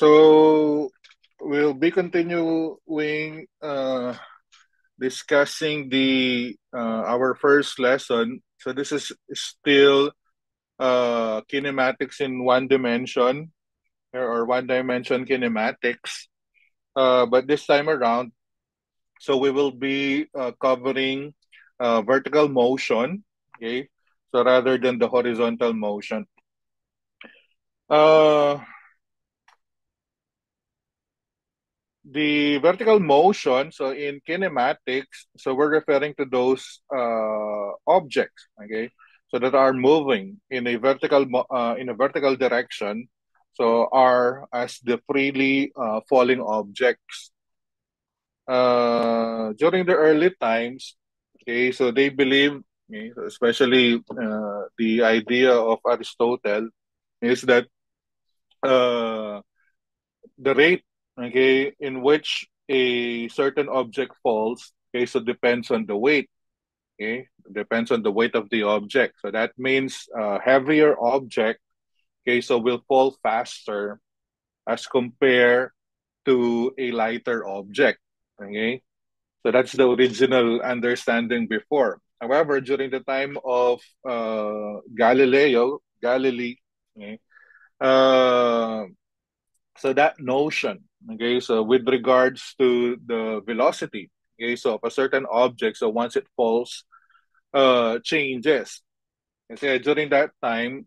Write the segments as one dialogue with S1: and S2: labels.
S1: So we'll be continuing discussing the our first lesson. So this is still kinematics in one dimension or one dimension kinematics. But this time around, so we will be covering vertical motion. Okay, so rather than the horizontal motion. Uh, the vertical motion, so in kinematics, so we're referring to those objects, okay, so that are moving in a vertical direction, so are as the freely falling objects. During the early times, okay, so they believe, okay, so especially the idea of Aristotle is that uh, the rate, okay, in which a certain object falls, okay, so depends on the weight, okay, depends on the weight of the object. So that means heavier object, okay, so will fall faster as compared to a lighter object, okay. So that's the original understanding before. However, during the time of Galilei, okay, uh, so that notion, okay, so with regards to the velocity, okay, so of a certain object, so once it falls, changes. Kasi during that time,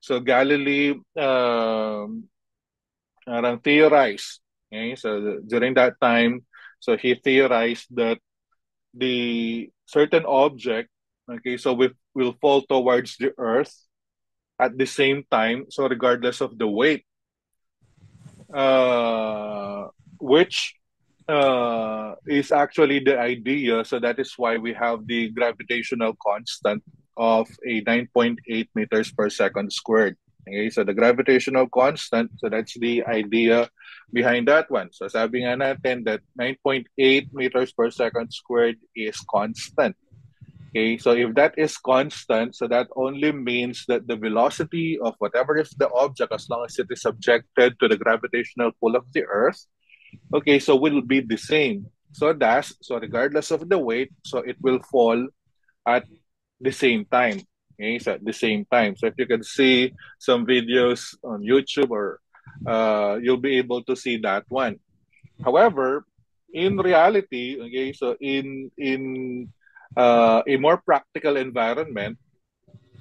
S1: so Galilei theorized, okay, so during that time, so he theorized that the certain object, okay, so will fall towards the Earth at the same time, so regardless of the weight, uh, which is actually the idea. So that is why we have the gravitational constant of a 9.8 meters per second squared. Okay, so the gravitational constant, so that's the idea behind that one. So sabi nga natin that 9.8 meters per second squared is constant. Okay, so if that is constant, so that only means that the velocity of whatever is the object, as long as it is subjected to the gravitational pull of the Earth, okay, so will be the same. So regardless of the weight, so it will fall at the same time. Okay, so at the same time. So if you can see some videos on YouTube, or you'll be able to see that one. However, in reality, okay, so in a more practical environment,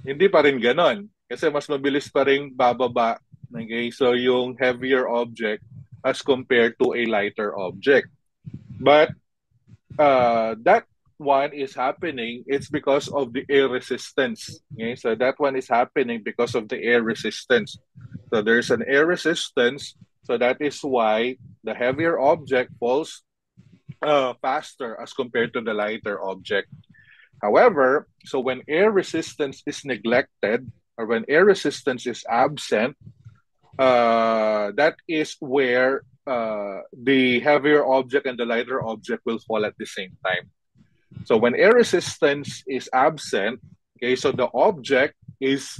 S1: hindi pa rin ganon. Kasi mas mabilis pa rin bababa, okay, so yung heavier object as compared to a lighter object. But that one is happening, it's because of the air resistance. Okay, so that one is happening because of the air resistance. So there's an air resistance, so that is why the heavier object falls faster as compared to the lighter object. However, so when air resistance is neglected, or when air resistance is absent, that is where the heavier object and the lighter object will fall at the same time. So when air resistance is absent, okay, so the object is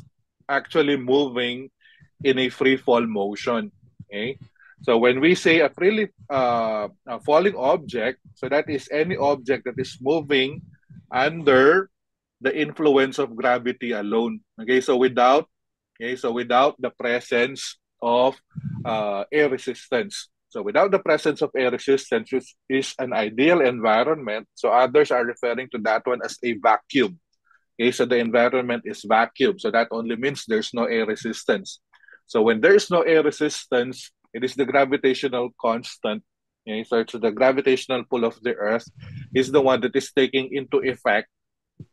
S1: actually moving in a free fall motion. Okay, so when we say a freely a falling object, so that is any object that is moving under the influence of gravity alone. So without the presence of air resistance. So without the presence of air resistance, which is an ideal environment, so others are referring to that one as a vacuum. Okay, so the environment is vacuum. So that only means there's no air resistance. So when there is no air resistance, it is the gravitational constant. Okay, so it's the gravitational pull of the Earth is the one that is taking into effect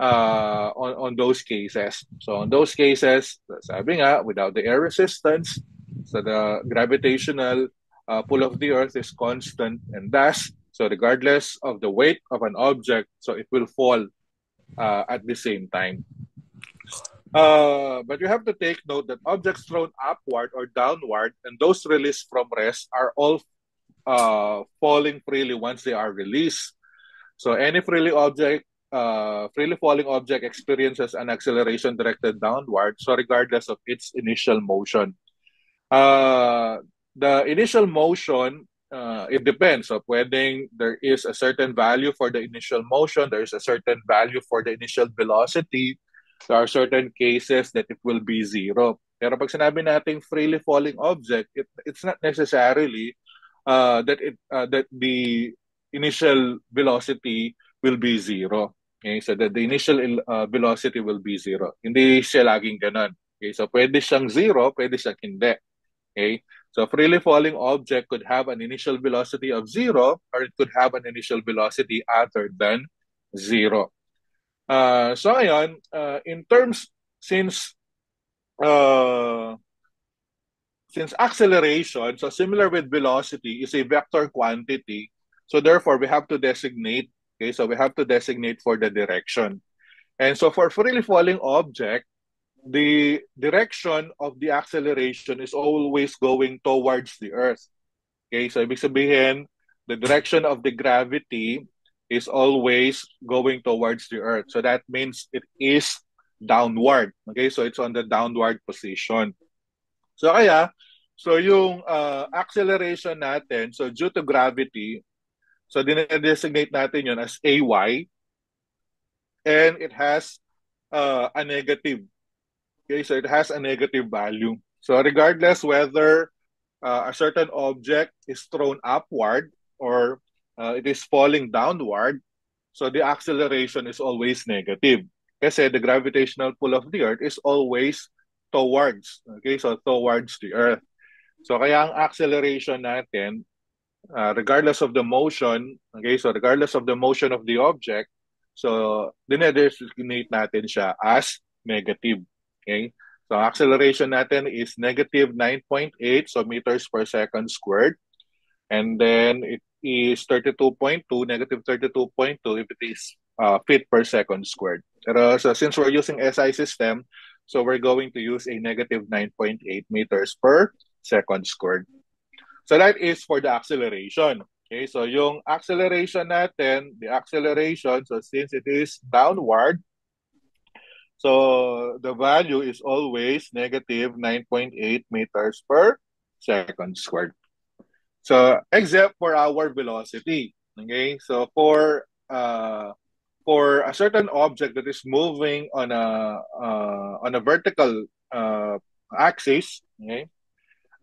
S1: on those cases. So on those cases, sabi nga, without the air resistance, so the gravitational pull of the Earth is constant, and thus, so regardless of the weight of an object, so it will fall at the same time. But you have to take note that objects thrown upward or downward and those released from rest are all falling freely once they are released. So any freely falling object experiences an acceleration directed downward, so regardless of its initial motion. Uh, the initial motion, it depends. So pwedeng there is a certain value for the initial motion, there is a certain value for the initial velocity. There are certain cases that it will be zero. Pero pag sinabi nating freely falling object, it's not necessarily that the initial velocity will be zero. Okay, so that the initial velocity will be zero. Hindi siya laging ganun. Okay, so pwede siyang zero, pwede siyang hindi. Okay, so a freely falling object could have an initial velocity of zero, or it could have an initial velocity other than zero. So ngayon, in terms, since uh, since acceleration, so similar with velocity, is a vector quantity, so therefore we have to designate. Okay, so we have to designate for the direction. And so for freely falling object, the direction of the acceleration is always going towards the Earth. Okay, so ibig sabihin, the direction of the gravity is always going towards the Earth. So that means it is downward. Okay, so it's on the downward position. So kaya, so yung acceleration natin, so due to gravity, so dinedesignate natin yun as AY, and it has a negative. Okay, so it has a negative value. So regardless whether a certain object is thrown upward or it is falling downward, so the acceleration is always negative. Kasi the gravitational pull of the Earth is always towards, okay, so towards the Earth. So kaya ang acceleration natin, regardless of the motion, okay, so regardless of the motion of the object, so dinedesignate natin siya as negative. Okay? So acceleration natin is negative 9.8, so meters per second squared. And then it is 32.2, negative 32.2 if it is feet per second squared. Pero so since we're using SI system, so we're going to use a negative 9.8 meters per second squared. So that is for the acceleration. Okay, so yung acceleration natin, the acceleration, so since it is downward, so the value is always negative 9.8 meters per second squared. So except for our velocity. Okay, so for a certain object that is moving on a vertical axis, okay,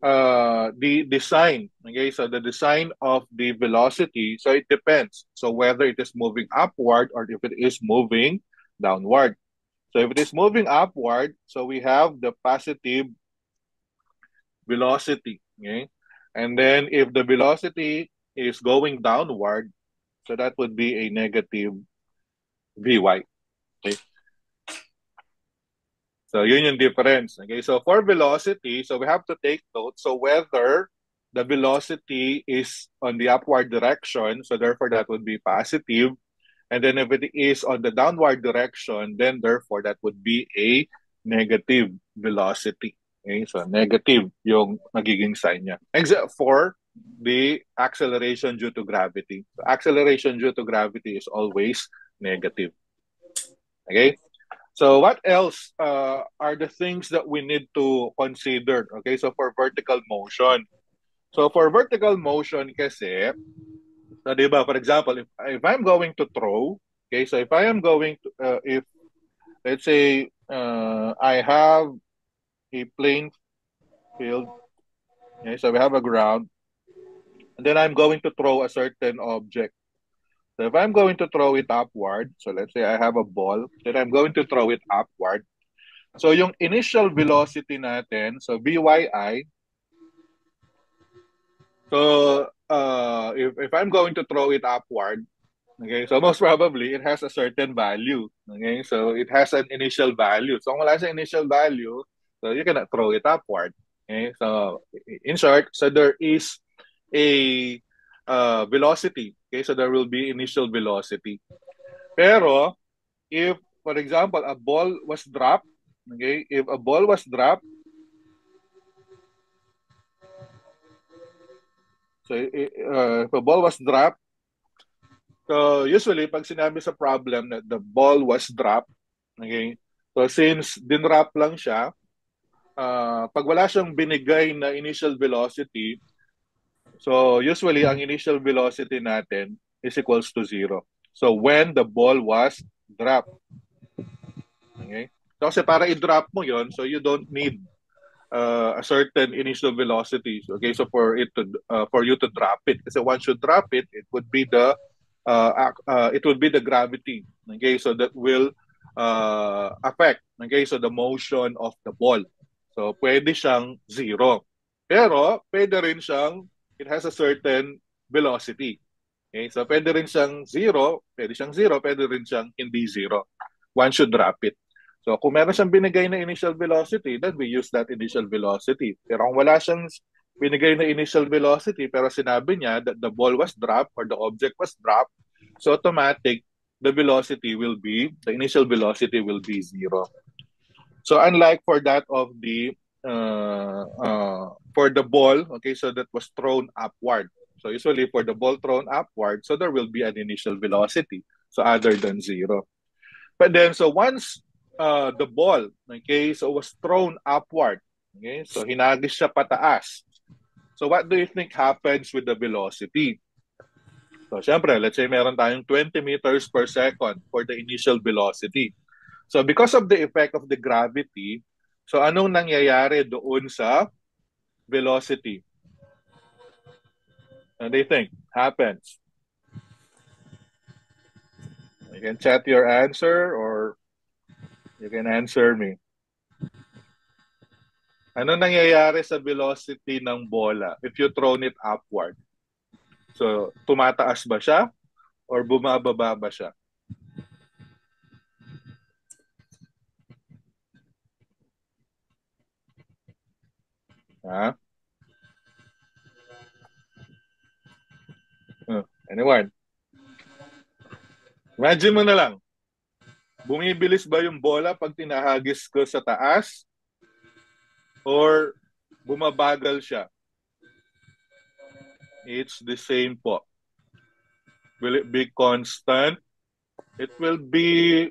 S1: the design, okay, so the design of the velocity, so it depends. So whether it is moving upward or if it is moving downward. So if it is moving upward, so we have the positive velocity, okay? And then if the velocity is going downward, so that would be a negative Vy. Okay? So yun yung difference. Okay, so for velocity, so we have to take note. So whether the velocity is on the upward direction, so therefore that would be positive. And then if it is on the downward direction, then therefore that would be a negative velocity. Okay, so negative yung magiging sign niya. Except for the acceleration due to gravity. So acceleration due to gravity is always negative. Okay? So what else are the things that we need to consider? Okay, so for vertical motion. So for vertical motion kasi, so diba, for example, if I'm going to throw, okay, so if I am going to, if let's say I have a plain field, okay, so we have a ground, and then I'm going to throw a certain object. So if I'm going to throw it upward, so let's say I have a ball, then I'm going to throw it upward. So yung initial velocity natin, so Vyi, so if I'm going to throw it upward, okay, so most probably it has a certain value. Okay, so it has an initial value. So kung wala sa initial value, so you cannot throw it upward. Okay, so in short, so there is a velocity. Okay, so there will be initial velocity. Pero if, for example, a ball was dropped, okay, if a ball was dropped, so if a ball was dropped, so usually pag sinabi sa problem that the ball was dropped, okay, so since dinrap lang siya, pag wala siyang binigay na initial velocity, so usually ang initial velocity natin is equals to zero. So when the ball was dropped. Okay? So kasi para i-drop mo yon, so you don't need a certain initial velocity. Okay, so for you to drop it, kasi once you drop it, it would be the gravity. Okay, so that will affect. Okay, so the motion of the ball. So pwede siyang zero, pero pwede rin siyang it has a certain velocity. Okay, so pwede siyang zero, pwede rin siyang hindi zero. Once you drop it. So kung meron siyang binigay na initial velocity, then we use that initial velocity. Pero kung wala siyang binigay na initial velocity, pero sinabi niya that the ball was dropped or the object was dropped, so automatic, the initial velocity will be zero. So unlike for the ball, okay, so that was thrown upward. So usually for the ball thrown upward, so there will be an initial velocity, so other than zero. But then, so once the ball, okay, so was thrown upward, okay, so hinagis siya pataas. So what do you think happens with the velocity? So syempre, let's say meron tayong 20 meters per second for the initial velocity. So because of the effect of the gravity, so anong nangyayari doon sa velocity? And they think happens. You can chat your answer or you can answer me. Ano nangyayari sa velocity ng bola if you thrown it upward? So, tumataas ba siya or bumababa ba siya? Ha? Anyone? Imagine mo na lang, bumibilis ba yung bola pag tinahagis ko sa taas or bumabagal siya? It's the same po. Will it be constant? It will be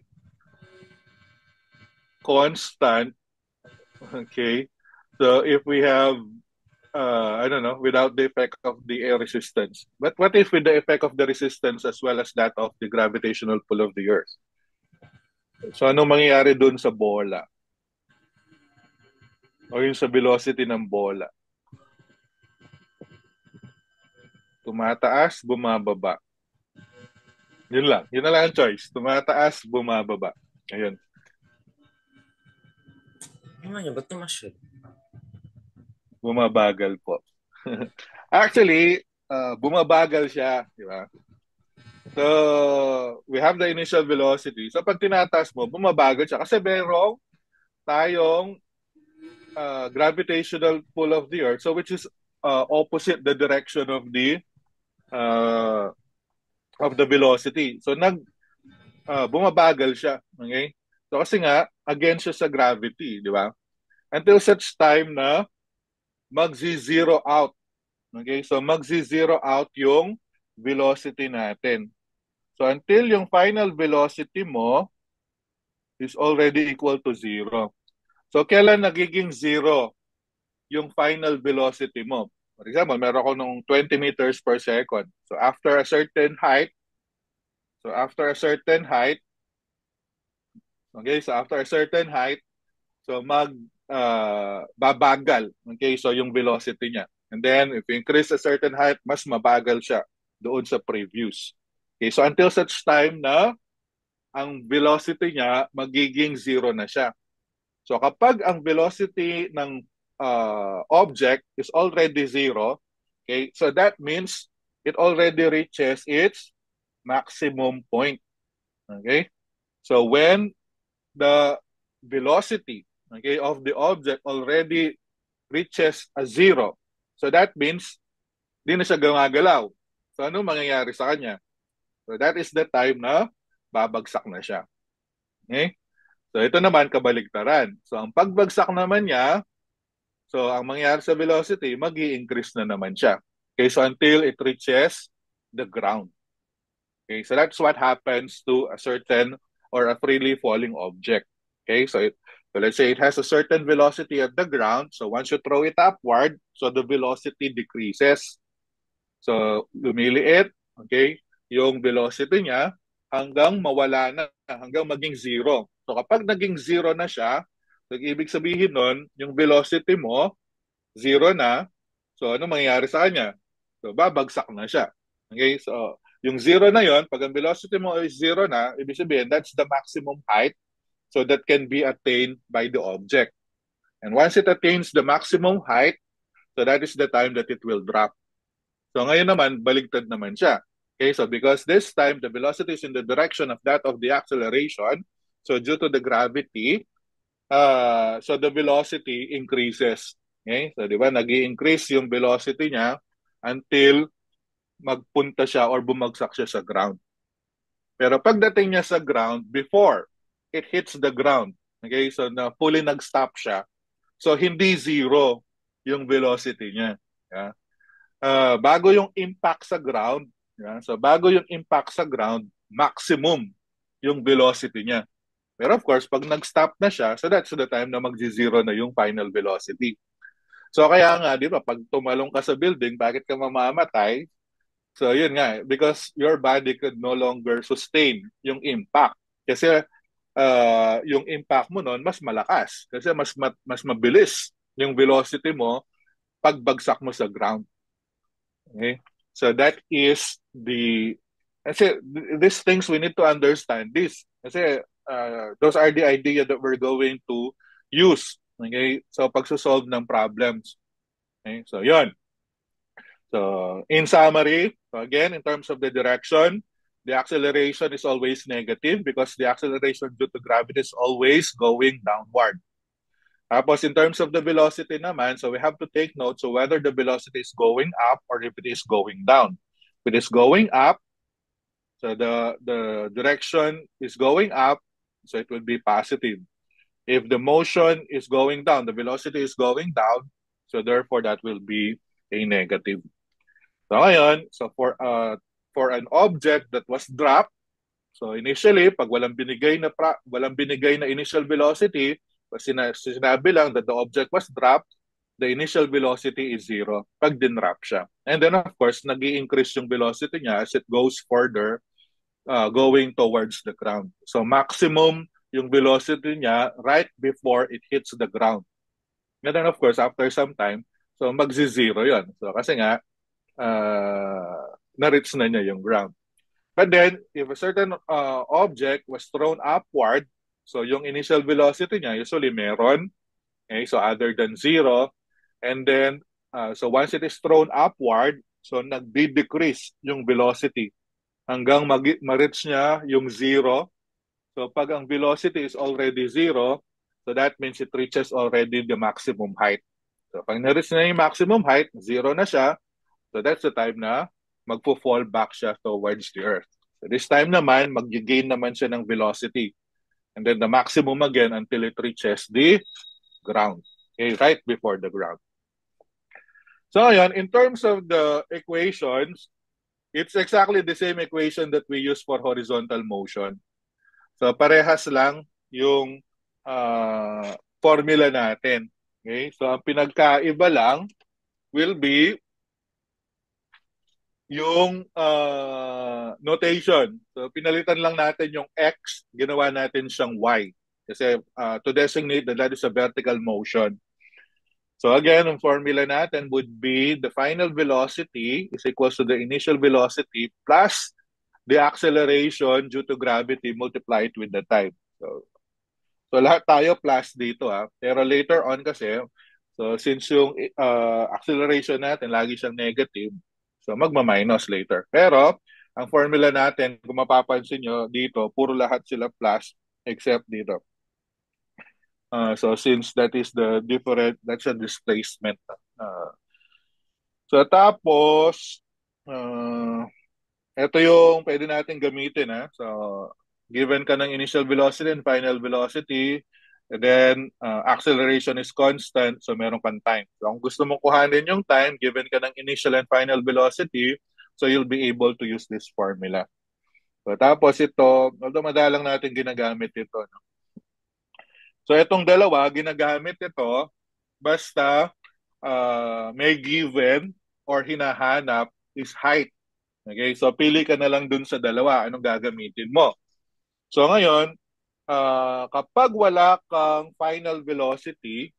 S1: constant. Okay. So if we have, I don't know, without the effect of the air resistance. But what if with the effect of the resistance as well as that of the gravitational pull of the Earth? So anong mangyayari dun sa bola? O yung sa velocity ng bola? Tumataas, bumababa. Yun lang. Yun na lang ang choice. Tumataas, bumababa. Ayun.
S2: Ano niya, ba't tumasyod?
S1: Bumabagal po. Actually, bumabagal siya. Di ba? So, we have the initial velocity. So, pag tinataas mo, bumabagal siya. Kasi merong tayong gravitational pull of the Earth. So, which is opposite the direction uh, of the velocity. So, bumabagal siya. Okay? So, kasi nga, against siya sa gravity. Di ba? Until such time na magzi-zero out. Okay? So, magzi-zero out yung velocity natin. So, until yung final velocity mo is already equal to zero. So, kailan nagiging zero yung final velocity mo? For example, meron ko nung 20 meters per second. So, after a certain height, so babagal. Okay, so yung velocity niya. And then, if you increase a certain height, mas mabagal siya doon sa previous. Okay, so until such time na ang velocity niya magiging zero na siya. So kapag ang velocity ng object is already zero, okay, so that means it already reaches its maximum point. Okay? So when the velocity, okay, of the object already reaches a zero, so that means di na siya gumagalaw. So ano mangyayari sa kanya? So that is the time na babagsak na siya. Okay? So ito naman kabaligtaran. So ang pagbagsak naman niya, so ang mangyayari sa velocity, magi-increase na naman siya. Okay, so until it reaches the ground. Okay, so that's what happens to a certain or a freely falling object. Okay, so So let's say it has a certain velocity at the ground. So once you throw it upward, so the velocity decreases. So lumiliit, okay, yung velocity niya hanggang mawala na, hanggang maging zero. So kapag naging zero na siya, so ibig sabihin nun, yung velocity mo, zero na. So ano mangyayari sa kanya? So babagsak na siya. Okay, so yung zero na yon, pag ang velocity mo is zero na, ibig sabihin that's the maximum height so that can be attained by the object. And once it attains the maximum height, so that is the time that it will drop. So ngayon naman, baligtad naman siya. Okay, so because this time the velocity is in the direction of that of the acceleration, so due to the gravity, so the velocity increases. Okay, so di ba, nag-i-increase yung velocity niya until magpunta siya or bumagsak siya sa ground. Pero pagdating niya sa ground, before it hits the ground, okay, so na fully nag-stop siya, so hindi zero yung velocity niya. Yeah? Bago yung impact sa ground, yeah? So bago yung impact sa ground, maximum yung velocity niya. Pero of course, pag nag-stop na siya, so that's the time na mag-zero na yung final velocity. So kaya nga, di ba, pag tumalong ka sa building, bakit ka mamamatay? So yun nga, because your body could no longer sustain yung impact. Kasi yung impact mo noon mas malakas. Kasi mas mabilis yung velocity mo pagbagsak mo sa ground. Okay? So that is the... Kasi these things we need to understand this. Kasi those are the idea that we're going to use. Okay? So pagsosolve ng problems. Okay? So yun. So in summary, so again, in terms of the direction, the acceleration is always negative because the acceleration due to gravity is always going downward. Tapos in terms of the velocity naman, so we have to take note so whether the velocity is going up or if it is going down. If it is going up, so the direction is going up, so it will be positive. If the motion is going down, the velocity is going down, so therefore that will be a negative. So ngayon, so for an object that was dropped, so initially pag walang binigay na initial velocity, sinabi lang that the object was dropped, the initial velocity is zero pag dinrap siya. And then of course, nag-i-increase yung velocity niya as it goes further going towards the ground. So maximum yung velocity niya right before it hits the ground. And then of course, after some time, so magzi-zero yon. So kasi nga, na-reach na niya yung ground. But then, if a certain object was thrown upward, so yung initial velocity niya usually meron, okay, so other than zero, and then, so once it is thrown upward, so nagdi-decrease yung velocity hanggang ma-reach niya yung zero. So pag ang velocity is already zero, so that means it reaches already the maximum height. So pag na-reach na yung maximum height, zero na siya, so that's the time na magpo-fall back siya towards the Earth. So this time naman, mag-gain naman siya ng velocity. And then the maximum again until it reaches the ground. Okay, right before the ground. So ayan, in terms of the equations, it's exactly the same equation that we use for horizontal motion. So parehas lang yung formula natin. Okay? So ang pinagkaiba lang will be yung notation. So pinalitan lang natin yung x, ginawa natin siyang y. Kasi to designate that is a vertical motion. So again, ang formula natin would be the final velocity is equals to the initial velocity plus the acceleration due to gravity multiplied with the time. So lahat tayo plus dito Pero later on kasi, so since yung acceleration natin lagi siyang negative, so magma-minus later. Pero ang formula natin, kung mapapansin nyo dito, puro lahat sila plus except dito. So since that is the different, that's a displacement. So tapos, ito yung pwede natin gamitin. So given ka ng initial velocity and final velocity, and then acceleration is constant, so meron kang time. So kung gusto mong kuhanin yung time, given ka ng initial and final velocity, so you'll be able to use this formula. So tapos ito, although madalang natin ginagamit ito, no? So itong dalawa, ginagamit ito basta may given or hinahanap is height. Okay? So pili ka na lang dun sa dalawa, anong gagamitin mo. So ngayon, kapag wala kang final velocity,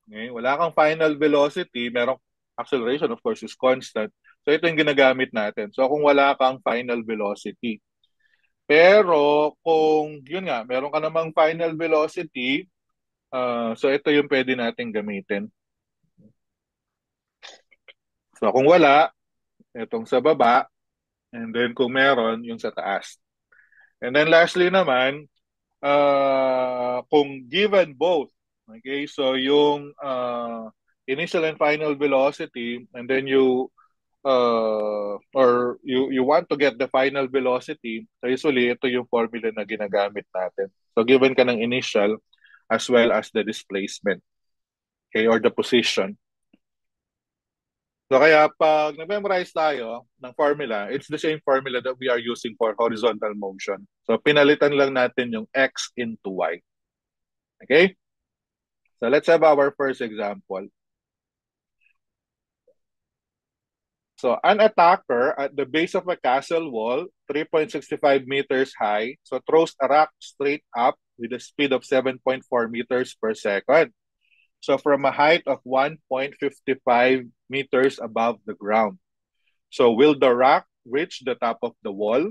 S1: okay, wala kang final velocity, merong acceleration of course is constant. So ito yung ginagamit natin. So kung wala kang final velocity. Pero kung yun nga, meron ka namang final velocity, so ito yung pwede natin gamitin. So kung wala, itong sa baba, and then kung meron, yung sa taas. And then lastly naman, kung given both, okay, so yung initial and final velocity, and then you want to get the final velocity, so usually ito yung formula na ginagamit natin. So given ka ng initial as well as the displacement, okay, or the position. So kaya pag na-memorize tayo ng formula, it's the same formula that we are using for horizontal motion. So pinalitan lang natin yung x into y. Okay? So let's have our first example. So an attacker at the base of a castle wall, 3.65 meters high, so throws a rock straight up with a speed of 7.4 meters per second. So from a height of 1.55 meters above the ground. So will the rock reach the top of the wall?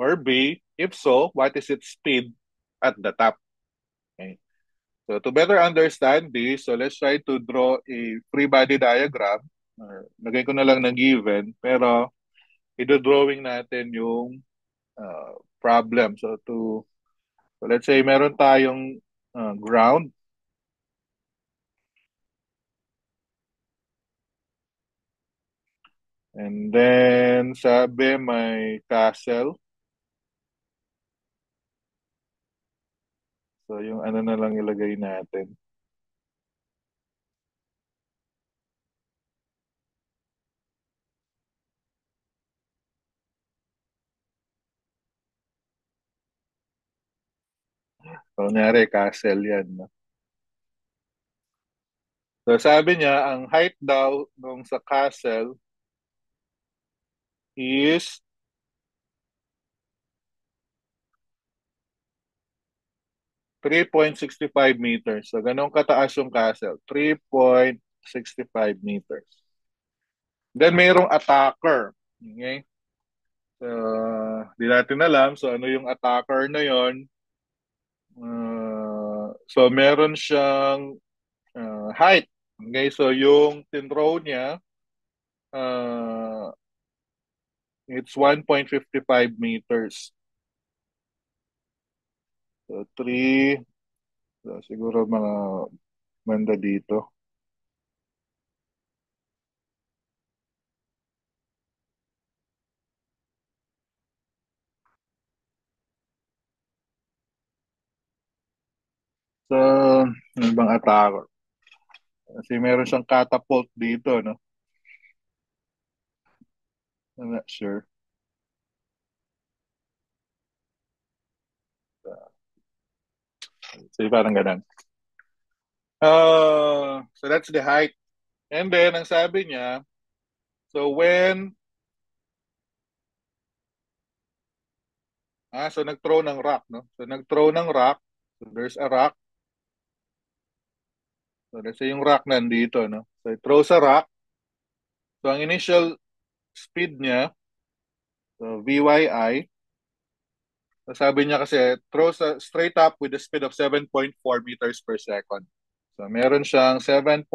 S1: Or B, if so, what is its speed at the top? Okay. So to better understand this, so let's try to draw a free body diagram. Lagay ko na lang ng given, pero i-drawing natin yung problem. So let's say meron tayong ground. And then sabi may castle. So yung ano na lang ilagay natin. So kunyari castle yan. No? So sabi niya, ang height daw nung sa castle is 3.65 meters. So ganun kataas yung castle. 3.65 meters. Then mayroong attacker. Okay? So, di natin alam. So ano yung attacker na yon? So meron siyang height. Okay? So yung tinrow niya, uh, it's 1.55 meters. So 3, so, siguro mga banda dito. So, ano bang attacker? Kasi meron siyang catapult dito, no? I'm not sure. So, parang ganun. So that's the height. And then, ang sabi niya, so so nag-throw ng rock, no? So nag-throw ng rock. So there's a rock. So let's say yung rock nandito, no? So it throws a rock. So ang initial speed niya, so VYI, so sabi niya kasi throws straight up with a speed of 7.4 meters per second. So meron siyang 7.4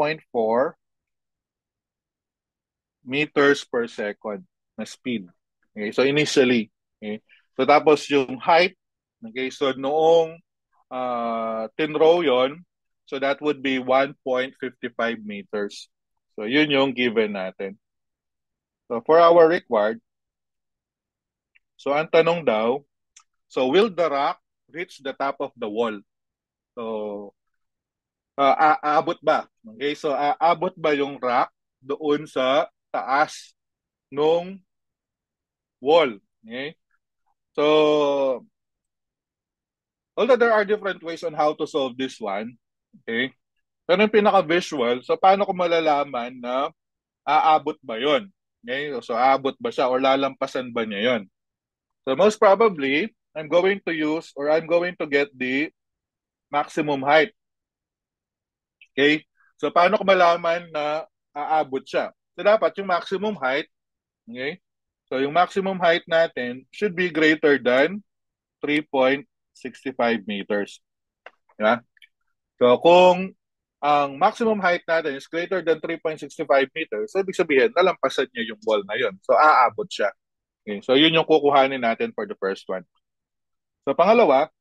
S1: meters per second na speed. Okay, so initially, okay. So tapos yung height, okay, so noong tinrow yon, so that would be 1.55 meters. So yun yung given natin. So for our required, so ang tanong daw, so will the rock reach the top of the wall? So aabot ba? Okay, so aabot ba yung rock doon sa taas nung wall? Okay? So Although there are different ways on how to solve this one. Okay? Pero yung pinaka-visual, so paano ko malalaman na aabot ba yon? Okay? So aabot ba siya or lalampasan ba niya yon? So most probably, I'm going to use or I'm going to get the maximum height. Okay? So paano ko malaman na aabot siya? So dapat yung maximum height, okay? So yung maximum height natin should be greater than 3.65 meters. Yeah? So kung ang maximum height natin is greater than 3.65 meters, so ibig sabihin, nalampasan niya yung wall na yun. So aabot siya. Okay? So yun yung kukuhanin natin for the first one. So pangalawa,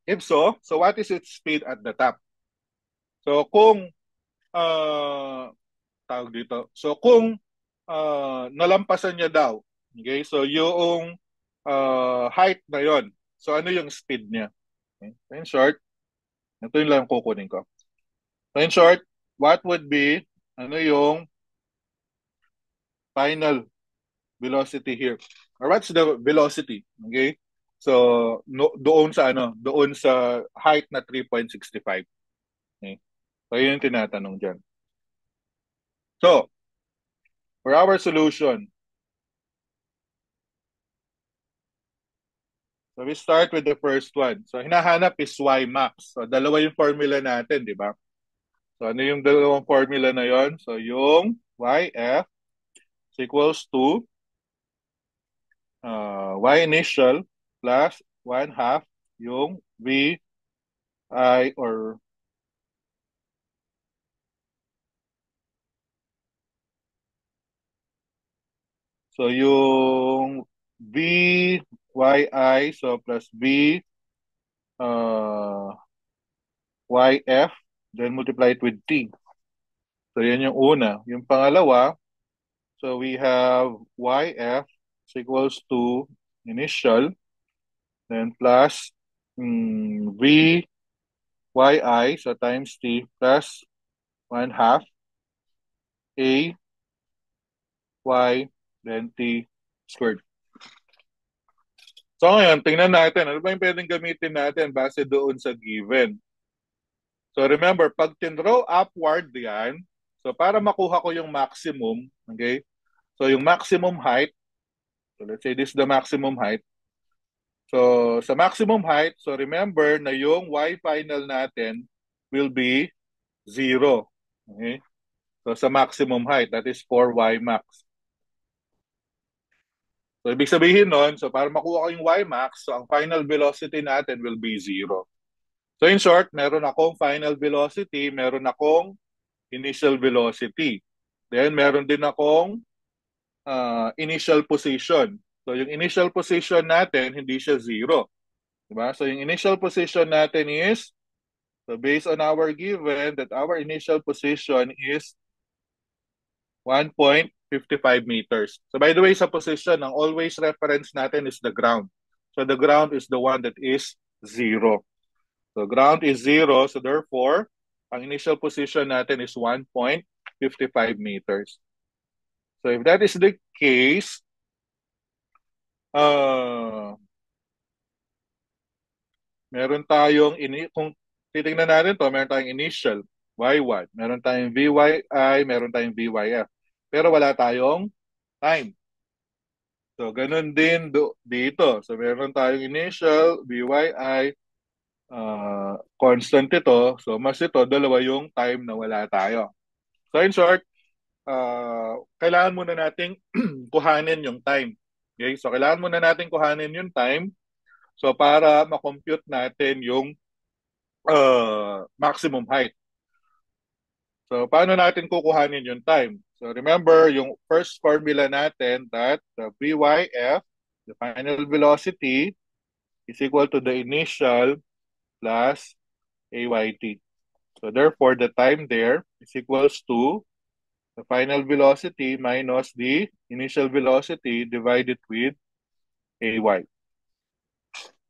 S1: if so what is its speed at the top? So kung uh, tawag dito. So kung nalampasan niya daw, okay? So yung height na yon. So ano yung speed niya? Okay? So in short, ito yung lang kukunin ko. So in short, what would be ano yung final velocity here? Or what's the velocity? Okay? So no, doon sa height na 3.65. Okay? So yun yung tinatanong diyan. So, for our solution, so we start with the first one. So hinahanap is Y max. So dalawa yung formula natin, di ba? So ano yung dalawang formula na yon? So yung YF is equals to Y initial plus 1/2 yung VI or so yung VYI so plus V uh, YF then multiply it with T. So yan yung una. Yung pangalawa, so we have YF is equals to initial then plus VYI so times T plus 1/2 A Y then T squared. So ngayon, tingnan natin, ano ba yung pwedeng gamitin natin base doon sa given? So remember, pag tinrow upward yan, so para makuha ko yung maximum, okay? So yung maximum height, so let's say this is the maximum height. So sa maximum height, so remember na yung Y final natin will be 0. Okay? So sa maximum height, that is 4Y max. So ibig sabihin nun, so para makuha ko yung Y max, so ang final velocity natin will be 0. So in short, meron akong final velocity, meron akong initial velocity. Then meron din akong initial position. So yung initial position natin, hindi siya 0. Diba? So yung initial position natin is, so based on our given, that our initial position is 1.55 meters. So by the way, sa position, ang always reference natin is the ground. So the ground is the one that is 0. So ground is 0, so therefore, ang initial position natin is 1.55 meters. So if that is the case, meron tayong, kung titingnan natin to, meron tayong initial, Y1, meron tayong VYI, meron tayong VYF. Pero wala tayong time. So, ganun din dito. So, meron tayong initial, VYI, constant ito. So, mas ito, dalawa yung time na wala tayo. So, in short, kailangan muna nating kuhanin yung time. Okay? So, kailangan muna nating kuhanin yung time. So, para makompute natin yung maximum height. So, paano natin kukuhanin yung time? So, remember, yung first formula natin that the VYF, the final velocity, is equal to the initial plus AYT. So, therefore, the time there is equals to the final velocity minus the initial velocity divided with AY.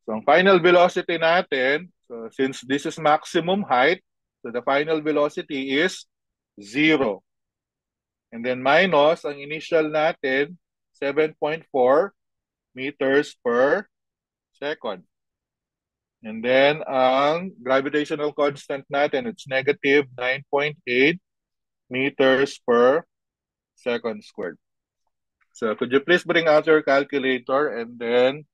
S1: So, ang final velocity natin, so since this is maximum height, so the final velocity is 0. And then minus, ang initial natin, 7.4 meters per second. And then, ang gravitational constant natin, it's negative 9.8 meters per second squared. So could you please bring out your calculator and then,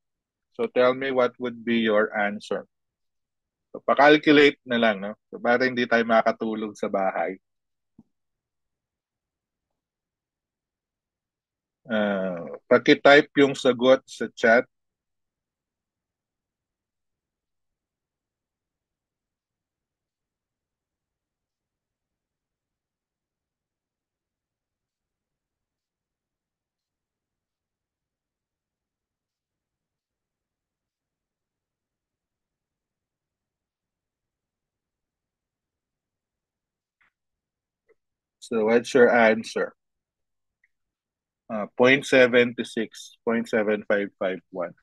S1: so tell me what would be your answer. So, pa-calculate na lang, no? So, para hindi tayo makatulog sa bahay. Paki-type yung sagot sa chat. So what's your answer? 0.76, 0.7551.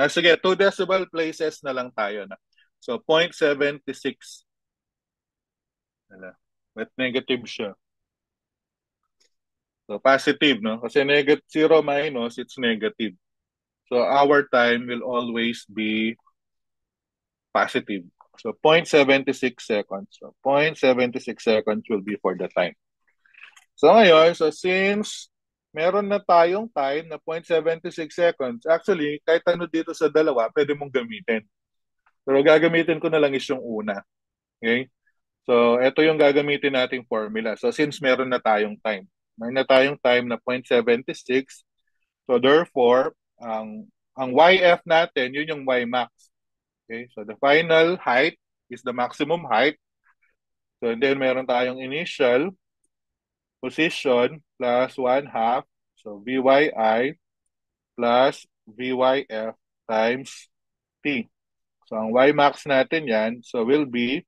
S1: Sige, 2 decimal places na lang tayo na. So 0.76. But negative siya. So positive, no? Kasi negative 0 minus, it's negative. So our time will always be positive. So 0.76 seconds. So 0.76 seconds will be for the time. So ngayon, so since meron na tayong time na 0.76 seconds, actually, kahit ano dito sa dalawa, pwede mong gamitin. Pero gagamitin ko na lang is yung una. Okay? So, ito yung gagamitin nating formula. So, since meron na tayong time. Meron na tayong time na 0.76. So, therefore, ang YF natin, yun yung Y max. Okay? So, the final height is the maximum height. So, and then meron tayong initial position plus 1/2. So, VYI plus VYF times T. So, ang Y max natin yan, so will be,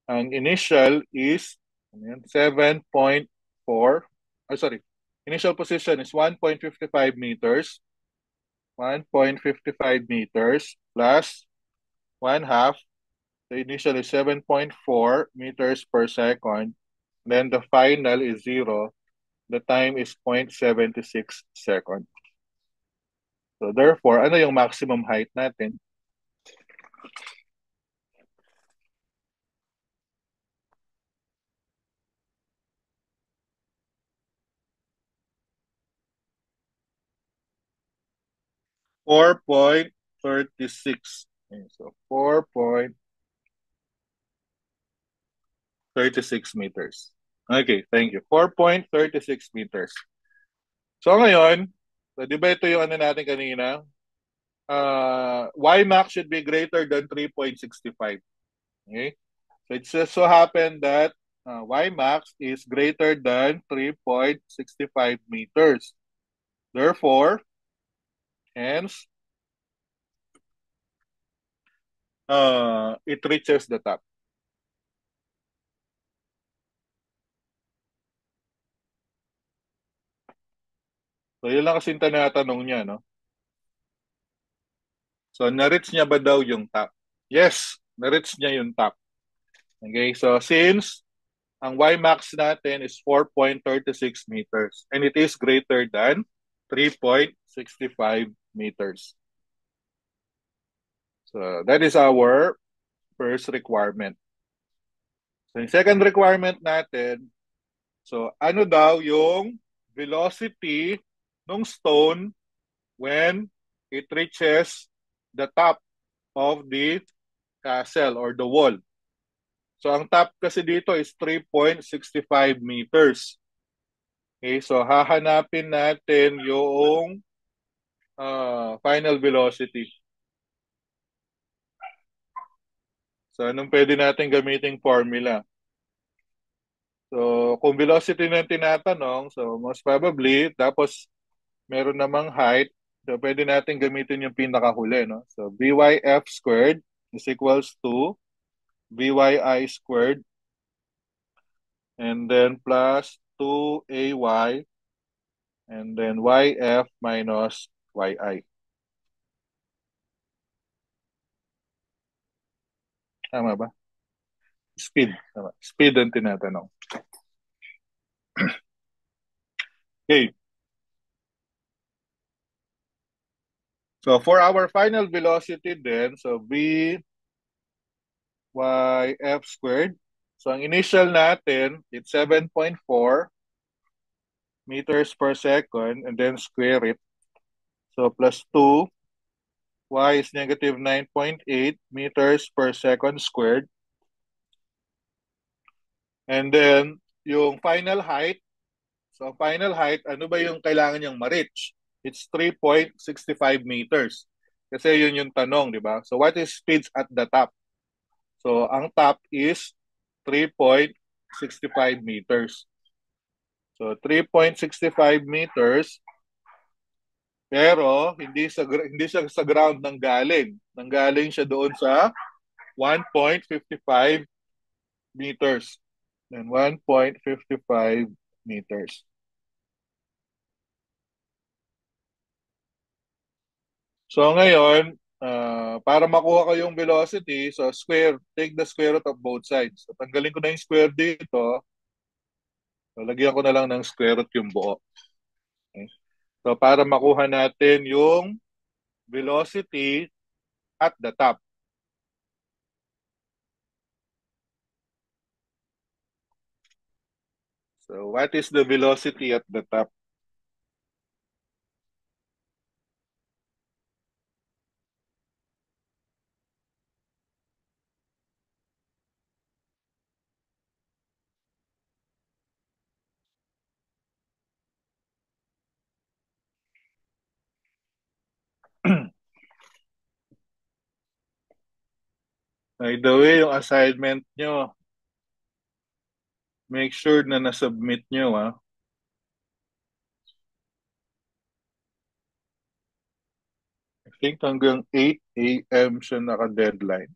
S1: ang initial is 7.4. Sorry. Initial position is 1.55 meters. 1.55 meters plus 1/2. The initial is 7.4 meters per second. Then the final is 0. The time is 0.76 seconds. So therefore, ano yung maximum height natin? Four point 36. Okay, so 4.36 meters. Okay, thank you. 4.36 meters. So ngayon, so di ba ito yung ano natin kanina? Y max should be greater than 3.65. Okay? So it just so happened that Y max is greater than 3.65 meters. Therefore, hence, it reaches the top. So yun lang kasi tinatanong niya, no? So na-reach niya ba daw yung top? Yes, na-reach niya yung top. Okay, so since ang Y max natin is 4.36 meters and it is greater than 3.65 meters. So that is our first requirement. So yung second requirement natin, so ano daw yung velocity ng stone when it reaches the top of the castle or the wall. So ang top kasi dito is 3.65 meters. Okay, so hahanapin natin yung final velocity. So anong pwede natin gamiting formula? So kung velocity na tinatanong, so most probably, tapos meron namang height, so pwede natin gamitin yung pinakahuli, no? So VYF squared is equals to VYI squared and then plus 2AY and then YF minus YI. Tama ba? Speed. Tama. Speed ang tinatanong. Okay. So for our final velocity then, so v y f squared. So ang initial natin, it's 7.4 meters per second and then square it. So plus 2, y is negative 9.8 meters per second squared. And then yung final height, so final height, ano ba yung kailangan niyang ma-reach? It's 3.65 meters. Kasi yun yung tanong, di ba? So what is speeds at the top? So ang top is 3.65 meters. So 3.65 meters pero hindi siya sa ground nang galing. Nanggaling siya doon sa 1.55 meters. And 1.55 meters. So ngayon, para makuha ko yung velocity, so take the square root of both sides. So tanggalin ko na yung square dito. So lagyan ko na lang ng square root yung buo. Okay. So para makuha natin yung velocity at the top. So what is the velocity at the top? By the way, yung assignment nyo, make sure na nasubmit nyo, ha? I think hanggang 8 a.m. siya naka-deadline.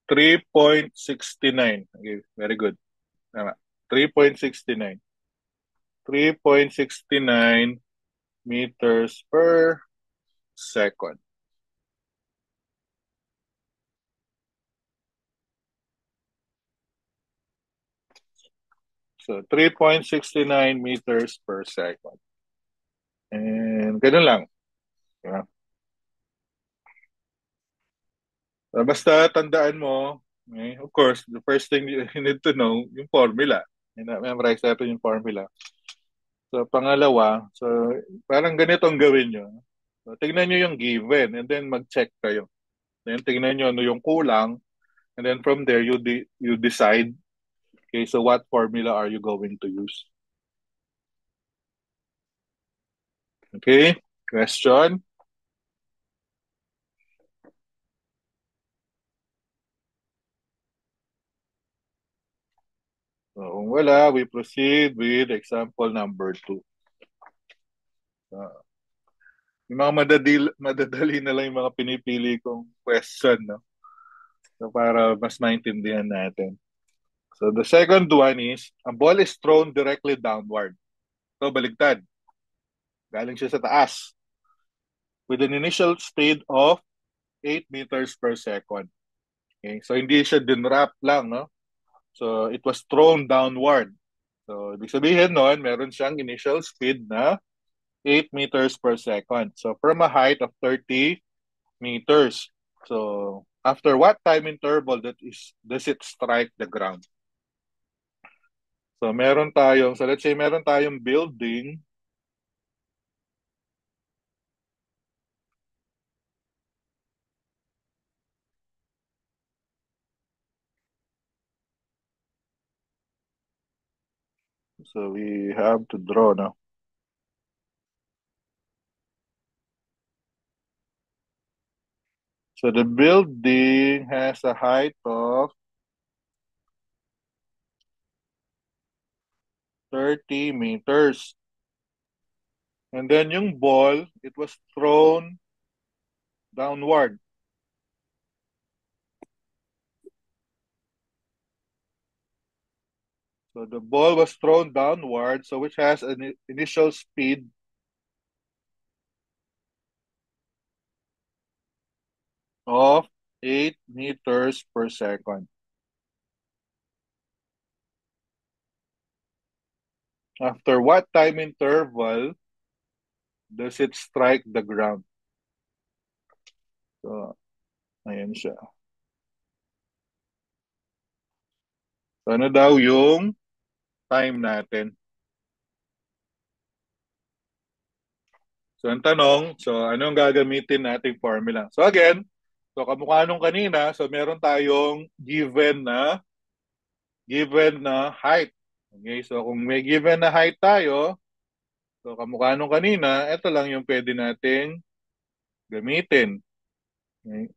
S1: .69. Okay, very good. Tama. 3.69. 3.69 meters per second. So, 3.69 meters per second. And ganun lang. Diba? So, basta tandaan mo, of course, the first thing you need to know, yung formula. Memorize natin yung formula. So, pangalawa, so parang ganito ang gawin nyo. So, tignan nyo yung given and then mag-check kayo. Then, tignan nyo ano yung kulang and then from there, you decide, okay, so what formula are you going to use? Okay? Question? So, kung wala, we proceed with example number 2. Yung mga madadali na lang yung mga pinipili kong question, no? So, para mas maintindihan natin. So, the second one is, a ball is thrown directly downward. So, baligtad. Galing siya sa taas. With an initial speed of 8 meters per second. Okay? So, hindi siya dinrap lang, no? So, it was thrown downward. So, ibig sabihin nun, meron siyang initial speed na 8 meters per second. So, from a height of 30 meters. So, after what time interval does it strike the ground? So, let's say meron tayong building. So, we have to draw now. So, the building has a height of 30 meters. And then yung ball, it was thrown downward. So the ball was thrown downward, so which has an initial speed of 8 meters per second. After what time interval does it strike the ground? So, ayan siya. So, ano daw yung time natin? So, ang tanong, so anong gagamitin nating formula? So, again, so kamukha nung kanina, so meron tayong given na height. Okay, so kung may given na height tayo, so kamukha nung kanina, ito lang yung pwede nating gamitin. Okay.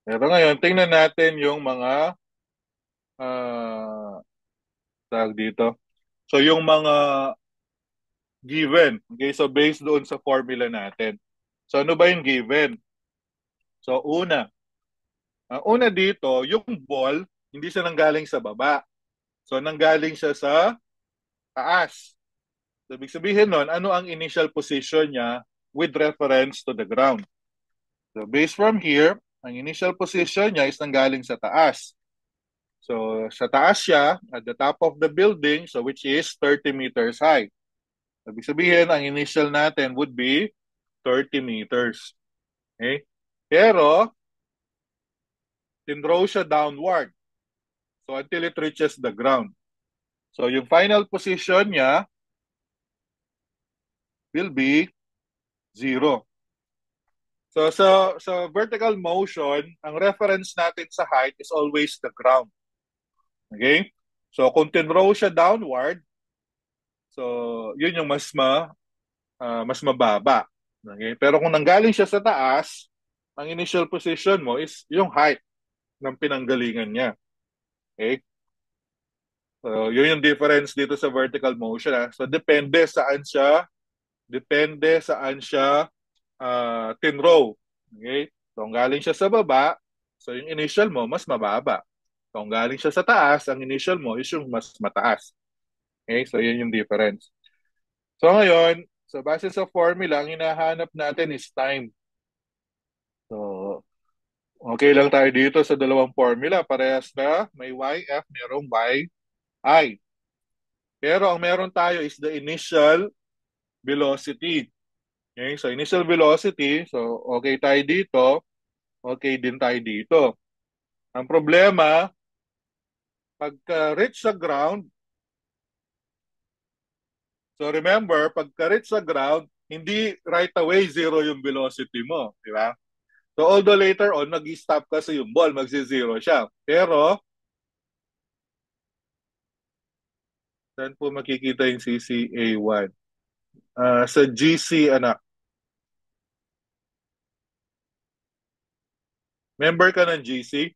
S1: Pero ngayon, tingnan natin yung mga tawag dito. So, yung mga given. Okay, so based doon sa formula natin. So, ano ba yung given? So, ang una dito, yung ball, hindi siya nanggaling sa baba. So, nanggaling siya sa taas. So, ibig sabihin nun, ano ang initial position niya with reference to the ground? So, based from here, ang initial position niya is nanggaling sa taas. So, sa taas siya, at the top of the building, so which is 30 meters high. Ibig sabihin, ang initial natin would be 30 meters. Okay? Pero, tinrow siya downward. So, until it reaches the ground. So, yung final position niya will be 0. So, sa vertical motion, ang reference natin sa height is always the ground. Okay? So, kung tinrow siya downward, so, yun yung mas mababa. Okay? Pero kung nanggaling siya sa taas, ang initial position mo is yung height ng pinanggalingan niya. Okay? So, yun yung difference dito sa vertical motion. So, depende saan siya tinrow. Okay? So, kung galing siya sa baba, so yung initial mo, mas mababa. So, kung galing siya sa taas, ang initial mo is yung mas mataas. Okay? So, yun yung difference. So, ngayon, so base sa formula, ang hinahanap natin is time. So, okay lang tayo dito sa dalawang formula. Parehas na may YF, merong YI. Pero ang meron tayo is the initial velocity. Okay, so initial velocity, so okay tayo dito, okay din tayo dito. Ang problema, pagka-reach sa ground, so remember, pagka-reach sa ground, hindi right away zero yung velocity mo, di ba? So although later on, mag-stop kasi yung ball, magsi-zero siya. Pero, saan po makikita yung CCA1? Sa GC, anak. Member ka ng GC?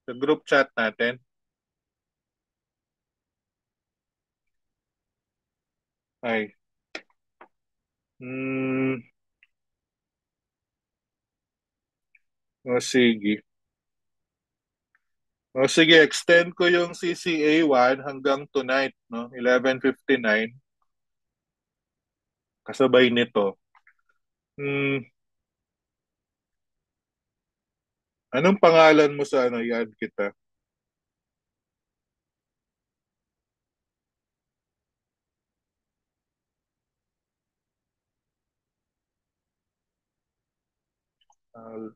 S1: Sa group chat natin? Ay. Hmm, sige. O sige, extend ko yung CCA1 hanggang tonight, no? 11:59 kasabay nito. Hmm, anong pangalan mo sa ano, i-add kita? Uh,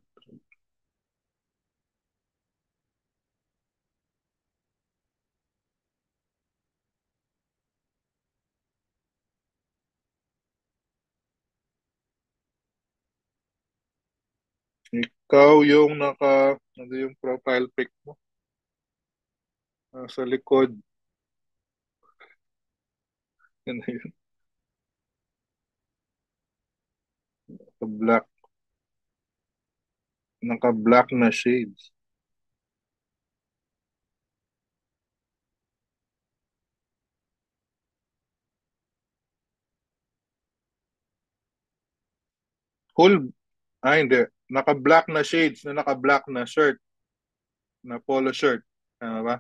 S1: ikaw yung ano yung profile pic mo? Sa likod. Ano yun? Naka-black, naka-black na shades. Full, hindi. Naka-black na shades na naka-black na shirt, na polo shirt. Ano ba?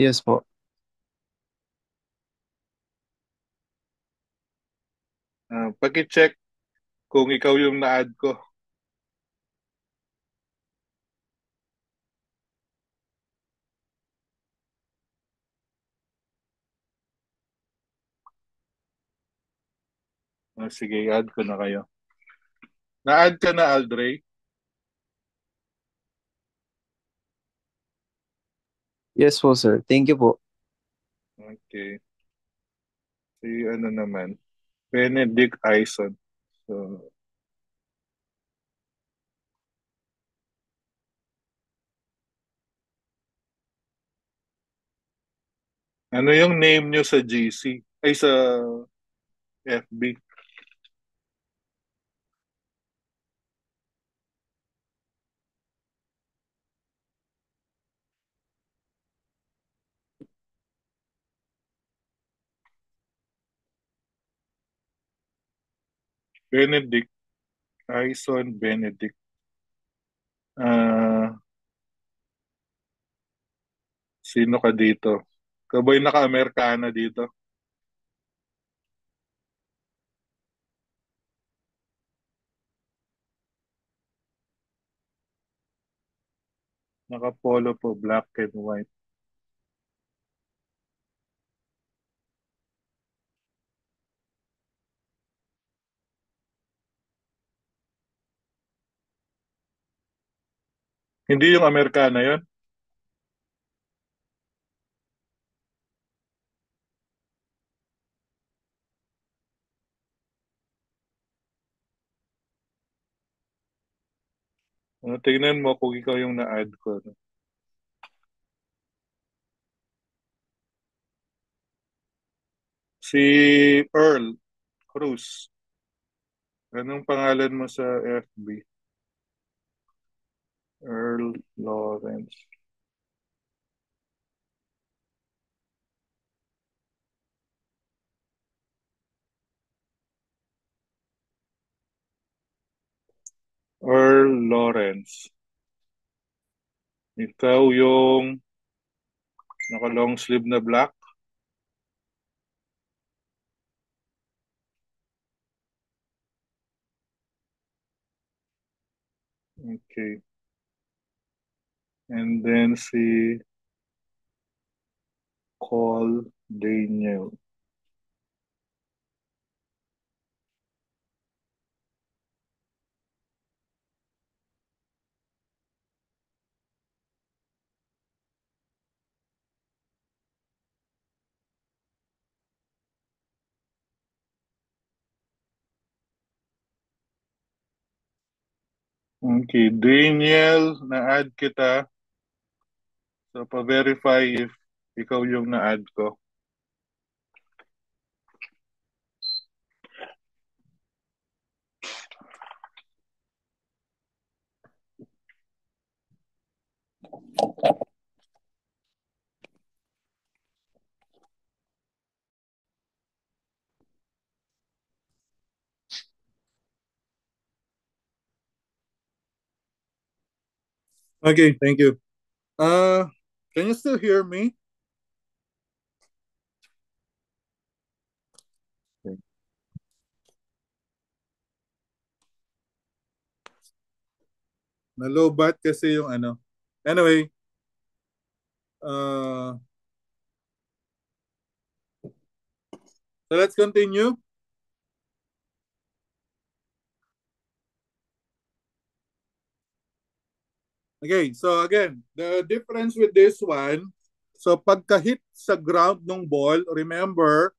S3: Yes po.
S1: Paki-check Kung ikaw yung na-add ko. Sige, add ko na kayo. Na-add ka na, Aldray?
S3: Yes po, sir. Thank you po.
S1: Okay. Si ano naman, Benedict Ison. So, ano yung name nyo sa GC? Ay, sa FB? Benedict. Ison Benedict. Ah, sino ka dito? Kaboy naka-Amerikana dito. Naka-polo po, black and white. Hindi yung Amerikana yon. Tingnan mo kung ikaw yung na-add ko. No? Si Earl Cruz. Anong pangalan mo sa FB? Earl Lawrence. Earl Lawrence. Ikaw yung naka-long sleeve na black. Okay. And then si Cole Daniel. Okay, Daniel, na-add kita. So, pa-verify if ikaw yung na-add ko. Okay, thank you. Can you still hear me? Okay. Na-lowbat kasi yung ano. Anyway, so let's continue. Okay, so again, the difference with this one, so pagka-hit sa ground ng ball, remember,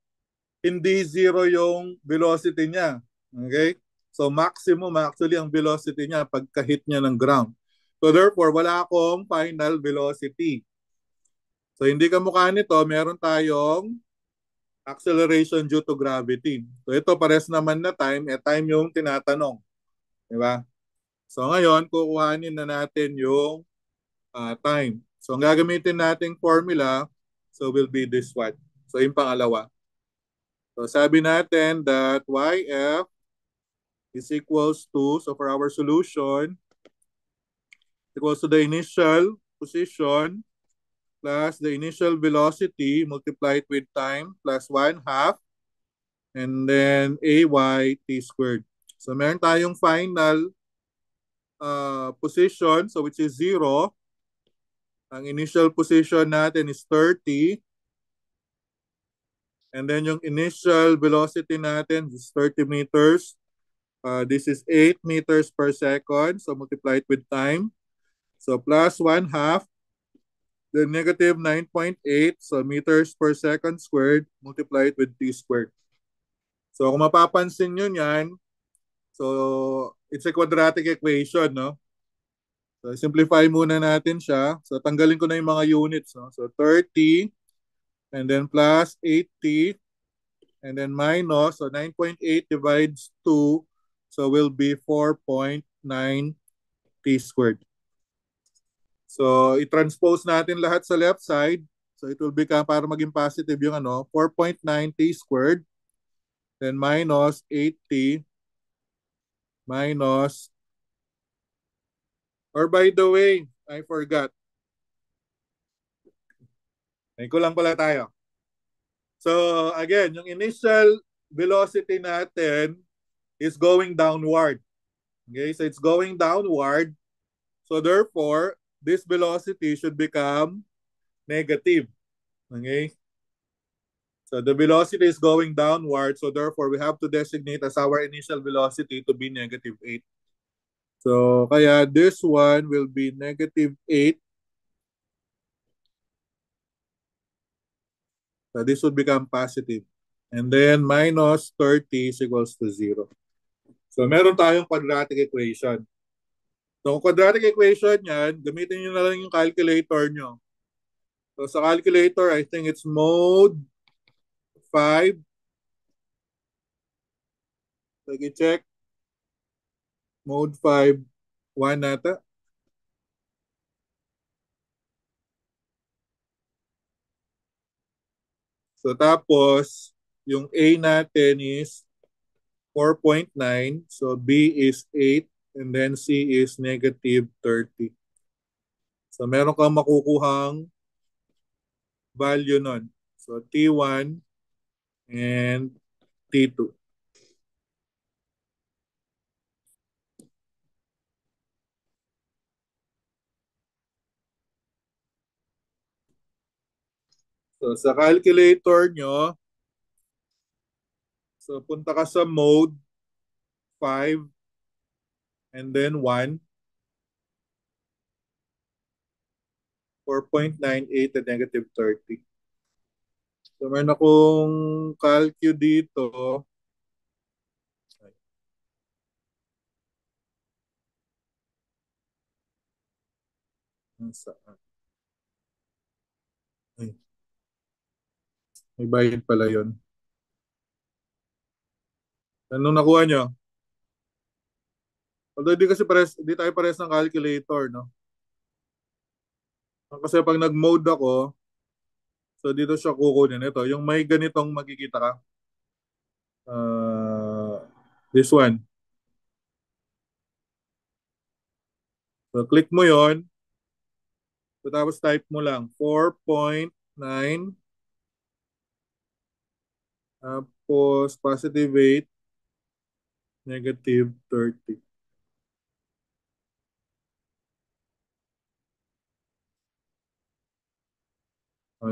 S1: hindi zero yung velocity niya. Okay? So maximum actually ang velocity niya pagka-hit niya ng ground. So therefore, wala akong final velocity. So hindi kamukha nito, meron tayong acceleration due to gravity. So ito pares naman na time, time yung tinatanong. Di ba? So ngayon, kukuhanin na natin yung time. So ang gagamitin nating formula, so will be this one. So yung pangalawa. So sabi natin that YF is equals to, so for our solution, equals to the initial position plus the initial velocity multiplied with time plus 1/2 and then AY t squared.
S4: So meron tayong final position, so which is 0. Ang initial position natin is 30. And then yung initial velocity natin is 30 meters. This is 8 meters per second. So multiply it with time. So plus 1/2. Then negative 9.8. So meters per second squared. Multiply it with t squared. So kung mapapansin nyo yan, so it's a quadratic equation, no? So simplify muna natin siya. So tanggalin ko na yung mga units, no? So 30 and then plus 80 and then minus, so 9.8 divides 2, so will be 4.9 t squared. So i-transpose natin lahat sa left side. So it will become, para maging positive yung 4.9 t squared, then minus 8t minus, or by the way, I forgot. Ay ko lang pala tayo. So again, yung initial velocity natin is going downward. Okay, so it's going downward. So therefore, this velocity should become negative. Okay? So the velocity is going downward. So therefore, we have to designate as our initial velocity to be negative 8. So kaya this one will be negative 8. So this would become positive. And then minus 30 is equals to 0. So meron tayong quadratic equation. So kung quadratic equation yan, gamitin nyo na lang yung calculator nyo. So sa calculator, I think it's mode 5. So i-check. Mode 5, 1 nata. So tapos, yung A natin is 4.9. So B is 8. And then C is negative 30. So meron kang makukuhang value nun. So T1 and T2. So sa calculator nyo, so punta ka sa mode 5 and then 1. 4.98 and negative 30. So meron akong calcu dito. Ay. May bayad pala yun. Anong nakuha nyo? Although di tayo pares ng calculator, no? Kasi pag nag-mode ako, so dito siya kukunin. Ito, yung may ganitong makikita ka. This one. So click mo yon. So tapos type mo lang 4.9 tapos positive 8 negative 30.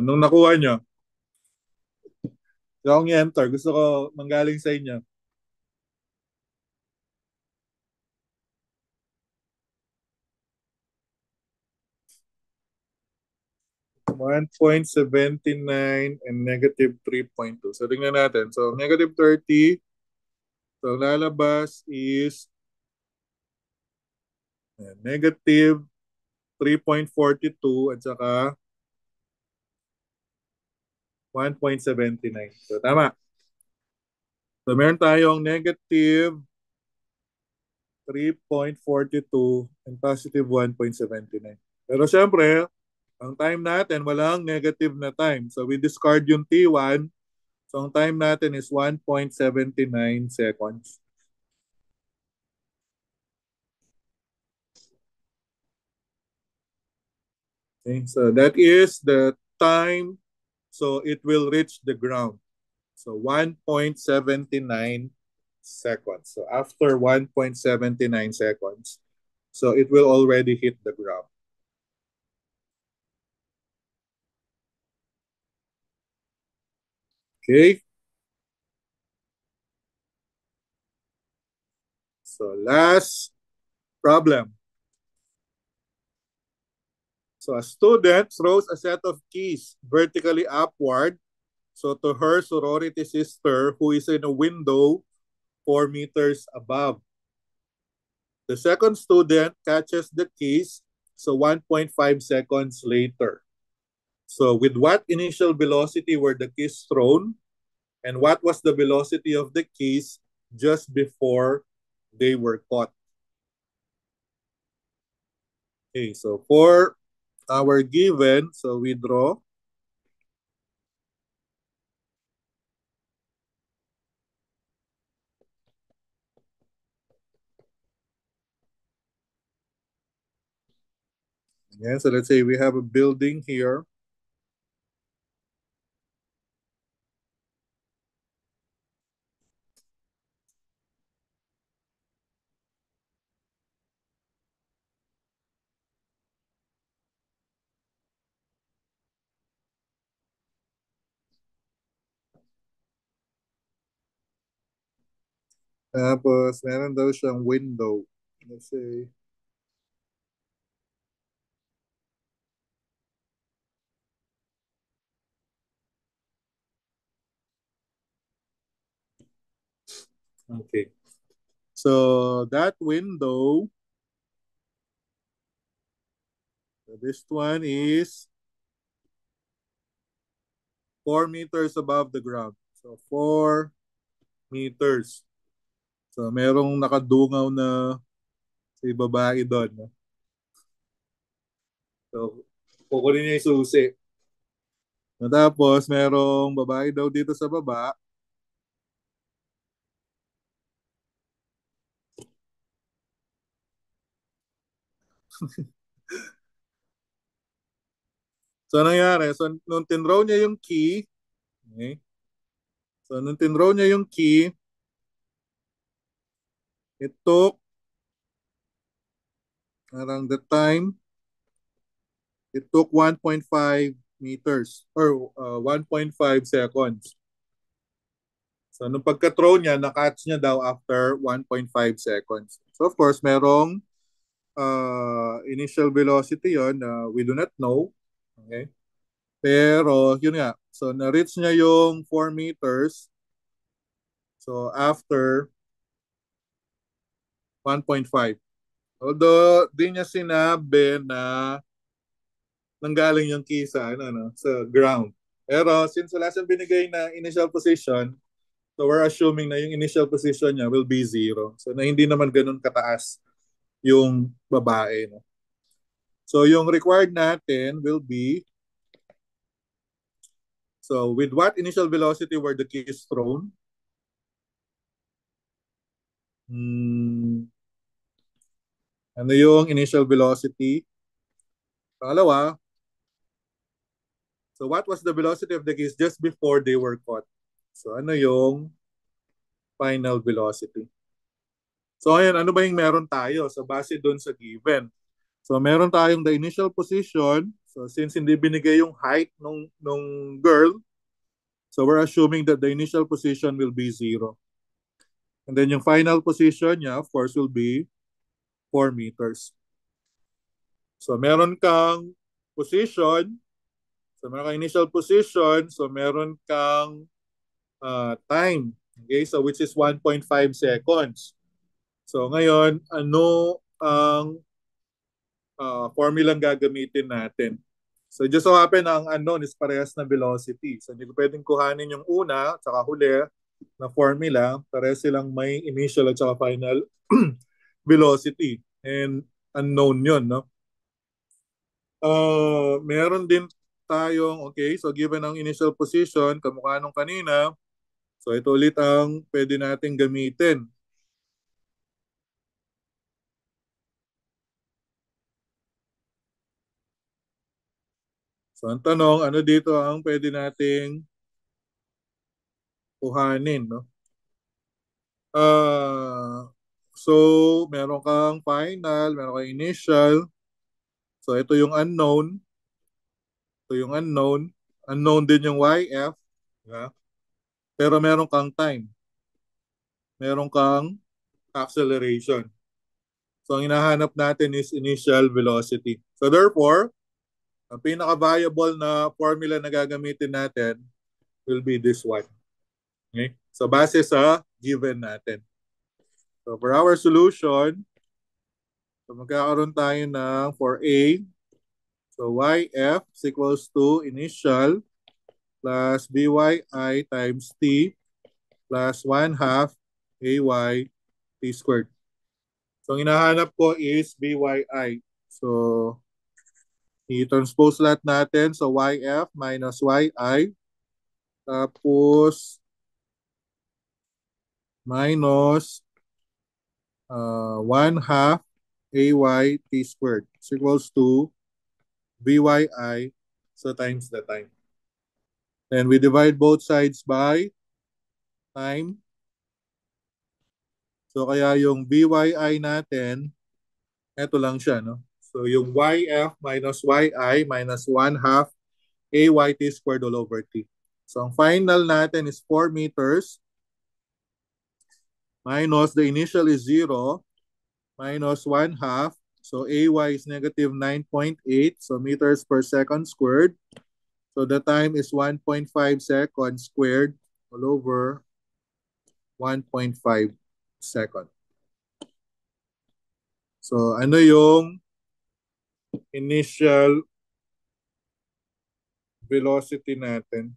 S4: Nung nakuha nyo, yung i-enter, gusto ko manggaling sa inyo. $1.79 and negative 3.2. So tingnan natin. So negative 30. So lalabas is negative 3.42 at saka 1.79. So tama. So meron tayong negative 3.42 and positive 1.79. Pero syempre, ang time natin, walang negative na time. So we discard yung T1. So ang time natin is 1.79 seconds. Okay, so that is the time so it will reach the ground. So 1.79 seconds. So after 1.79 seconds, so it will already hit the ground. Okay. So last problem. So a student throws a set of keys vertically upward. So to her sorority sister who is in a window 4 meters above. The second student catches the keys, so 1.5 seconds later. So with what initial velocity were the keys thrown? And what was the velocity of the keys just before they were caught? Okay, so for our given, so we draw. Yeah, so let's say we have a building here. Tapos, meron daw siyang window. Let's say, okay. So that window, this one is 4 meters above the ground. So 4 meters. So merong nakadungaw na si babae doon. No? So kukunin niya yung susi. Tapos merong babae daw dito sa baba. So nangyari, so nung tinrow niya yung key, okay? So nung tinrow niya yung key, it took around the time, it took 1.5 meters or 1.5 seconds. So nung pagka-throw niya, na-catch niya daw after 1.5 seconds. So of course, merong initial velocity yon na we do not know. Okay? Pero yun nga, so na-reach niya yung 4 meters. So after 1.5. Although di niya sinabi na nanggaling yung key sa, sa ground. Pero since wala siyang binigay na initial position, so we're assuming na yung initial position niya will be 0. So na hindi naman ganun kataas yung babae. No? So yung required natin will be, so with what initial velocity were the keys thrown? Ano yung initial velocity? Pangalawa, so what was the velocity of the keys just before they were caught? So ano yung final velocity? So ayan, ano ba yung meron tayo? So base dun sa given. So meron tayong the initial position. So since hindi binigay yung height nung girl, so we're assuming that the initial position will be 0. And then yung final position niya, of course, will be 4 meters. So meron kang position. So meron kang initial position. So meron kang time. Okay, so which is 1.5 seconds. So ngayon, ano ang formulang gagamitin natin? So just so happen ang unknown is parehas na velocity. So hindi ko pwedeng kuhanin yung una at saka huli na formula. Parehas silang may initial at saka final velocity. And unknown yun, no? Meron din tayong, okay, so given ang initial position, kamukha nung kanina, so ito ulit ang pwede nating gamitin. So ang tanong, ano dito ang pwede nating kuhanin, no? So, meron kang final, meron kang initial. So, ito yung unknown. Ito yung unknown. Unknown din yung YF. Yeah? Pero meron kang time. Meron kang acceleration. So, ang hinahanap natin is initial velocity. So, therefore, ang pinaka-viable na formula na gagamitin natin will be this one. Okay? So, base sa given natin. So, for our solution, so magkakaroon tayo ng for A, so YF is equals to initial plus BYI times T plus 1 half AY T squared. So, ang hinahanap ko is BYI. So, i-transpose lahat natin. So, YF minus YI. Tapos, minus 1 half AY T squared is equals to BYI so times the time. Then we divide both sides by time. So, kaya yung BYI natin, eto lang siya, no? So, yung YF minus YI minus 1 half AYT squared all over T. So, ang final natin is 4 meters minus the initial is 0 minus 1 half. So, AY is negative 9.8. So, meters per second squared. So, the time is 1.5 seconds squared all over 1.5 second. So, ano yung initial velocity natin?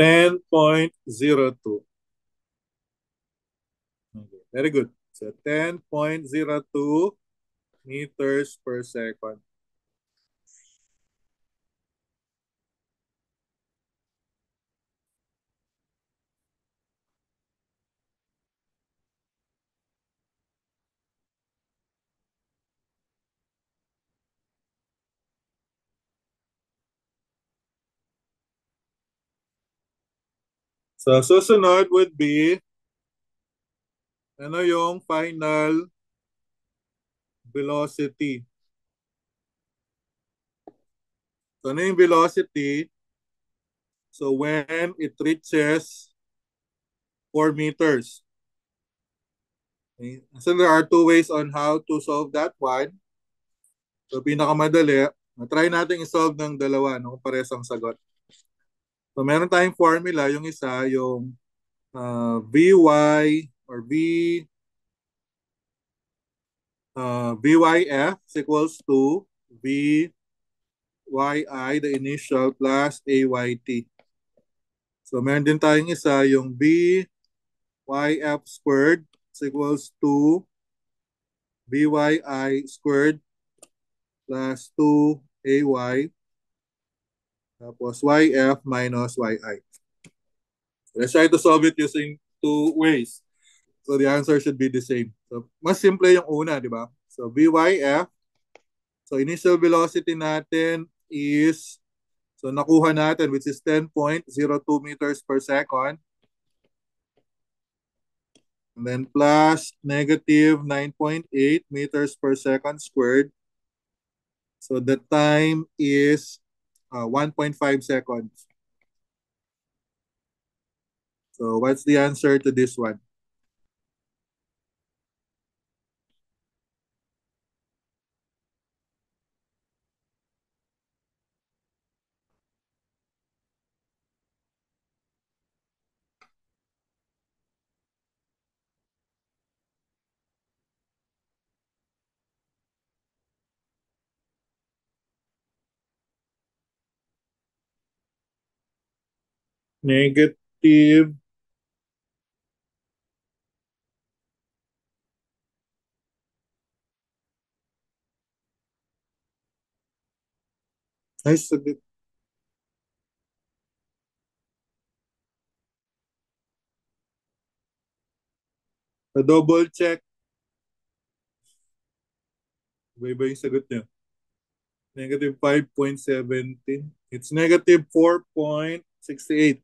S4: (10.02). Okay, very good. So 10.02 meters per second. So susunod would be ano yung final velocity. So ano yung velocity? So when it reaches 4 meters. Okay. So there are two ways on how to solve that one. So pinakamadali, try natin i-solve ng dalawa, no, kung parehas ang sagot. So meron tayong formula, yung isa, yung Vy or Vyf is equals to Vyi, the initial, plus Ayt. So meron din tayong isa, yung Vyf squared is equals to Vyi squared plus 2Ay tapos Yf minus Yi. Let's try to solve it using two ways. So the answer should be the same. So mas simple yung una, di ba? So Vyf, so initial velocity natin is, so nakuha natin which is 10.02 meters per second. And then plus negative 9.8 meters per second squared. So the time is 1.5 seconds. So what's the answer to this one? negative ay saglit. Double check. Iba yung sagot niya. Negative 5.17. It's negative 4.68.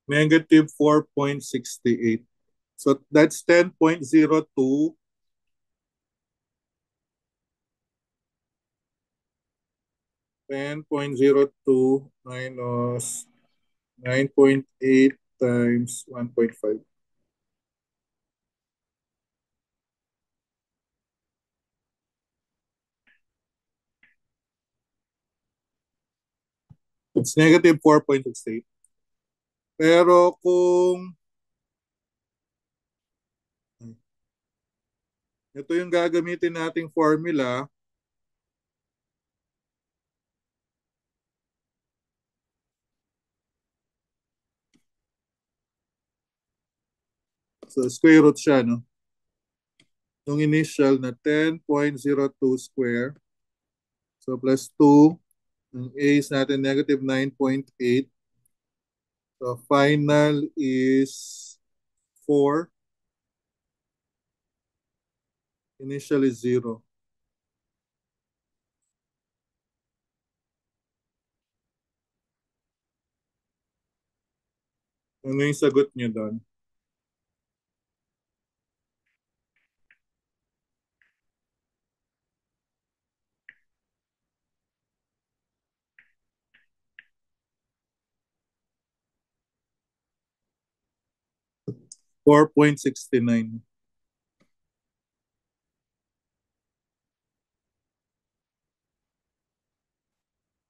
S4: Negative 4.68. So that's 10.02. 10.02 minus 9.8 times 1.5. It's negative 4.68. Pero kung ito yung gagamitin nating formula, so square root siya, no? Yung initial na 10.02 square. So plus 2. Yung A is natin negative 9.8. So final is 4. Initial is 0. Ano yung sagot niyo doon? $4.69.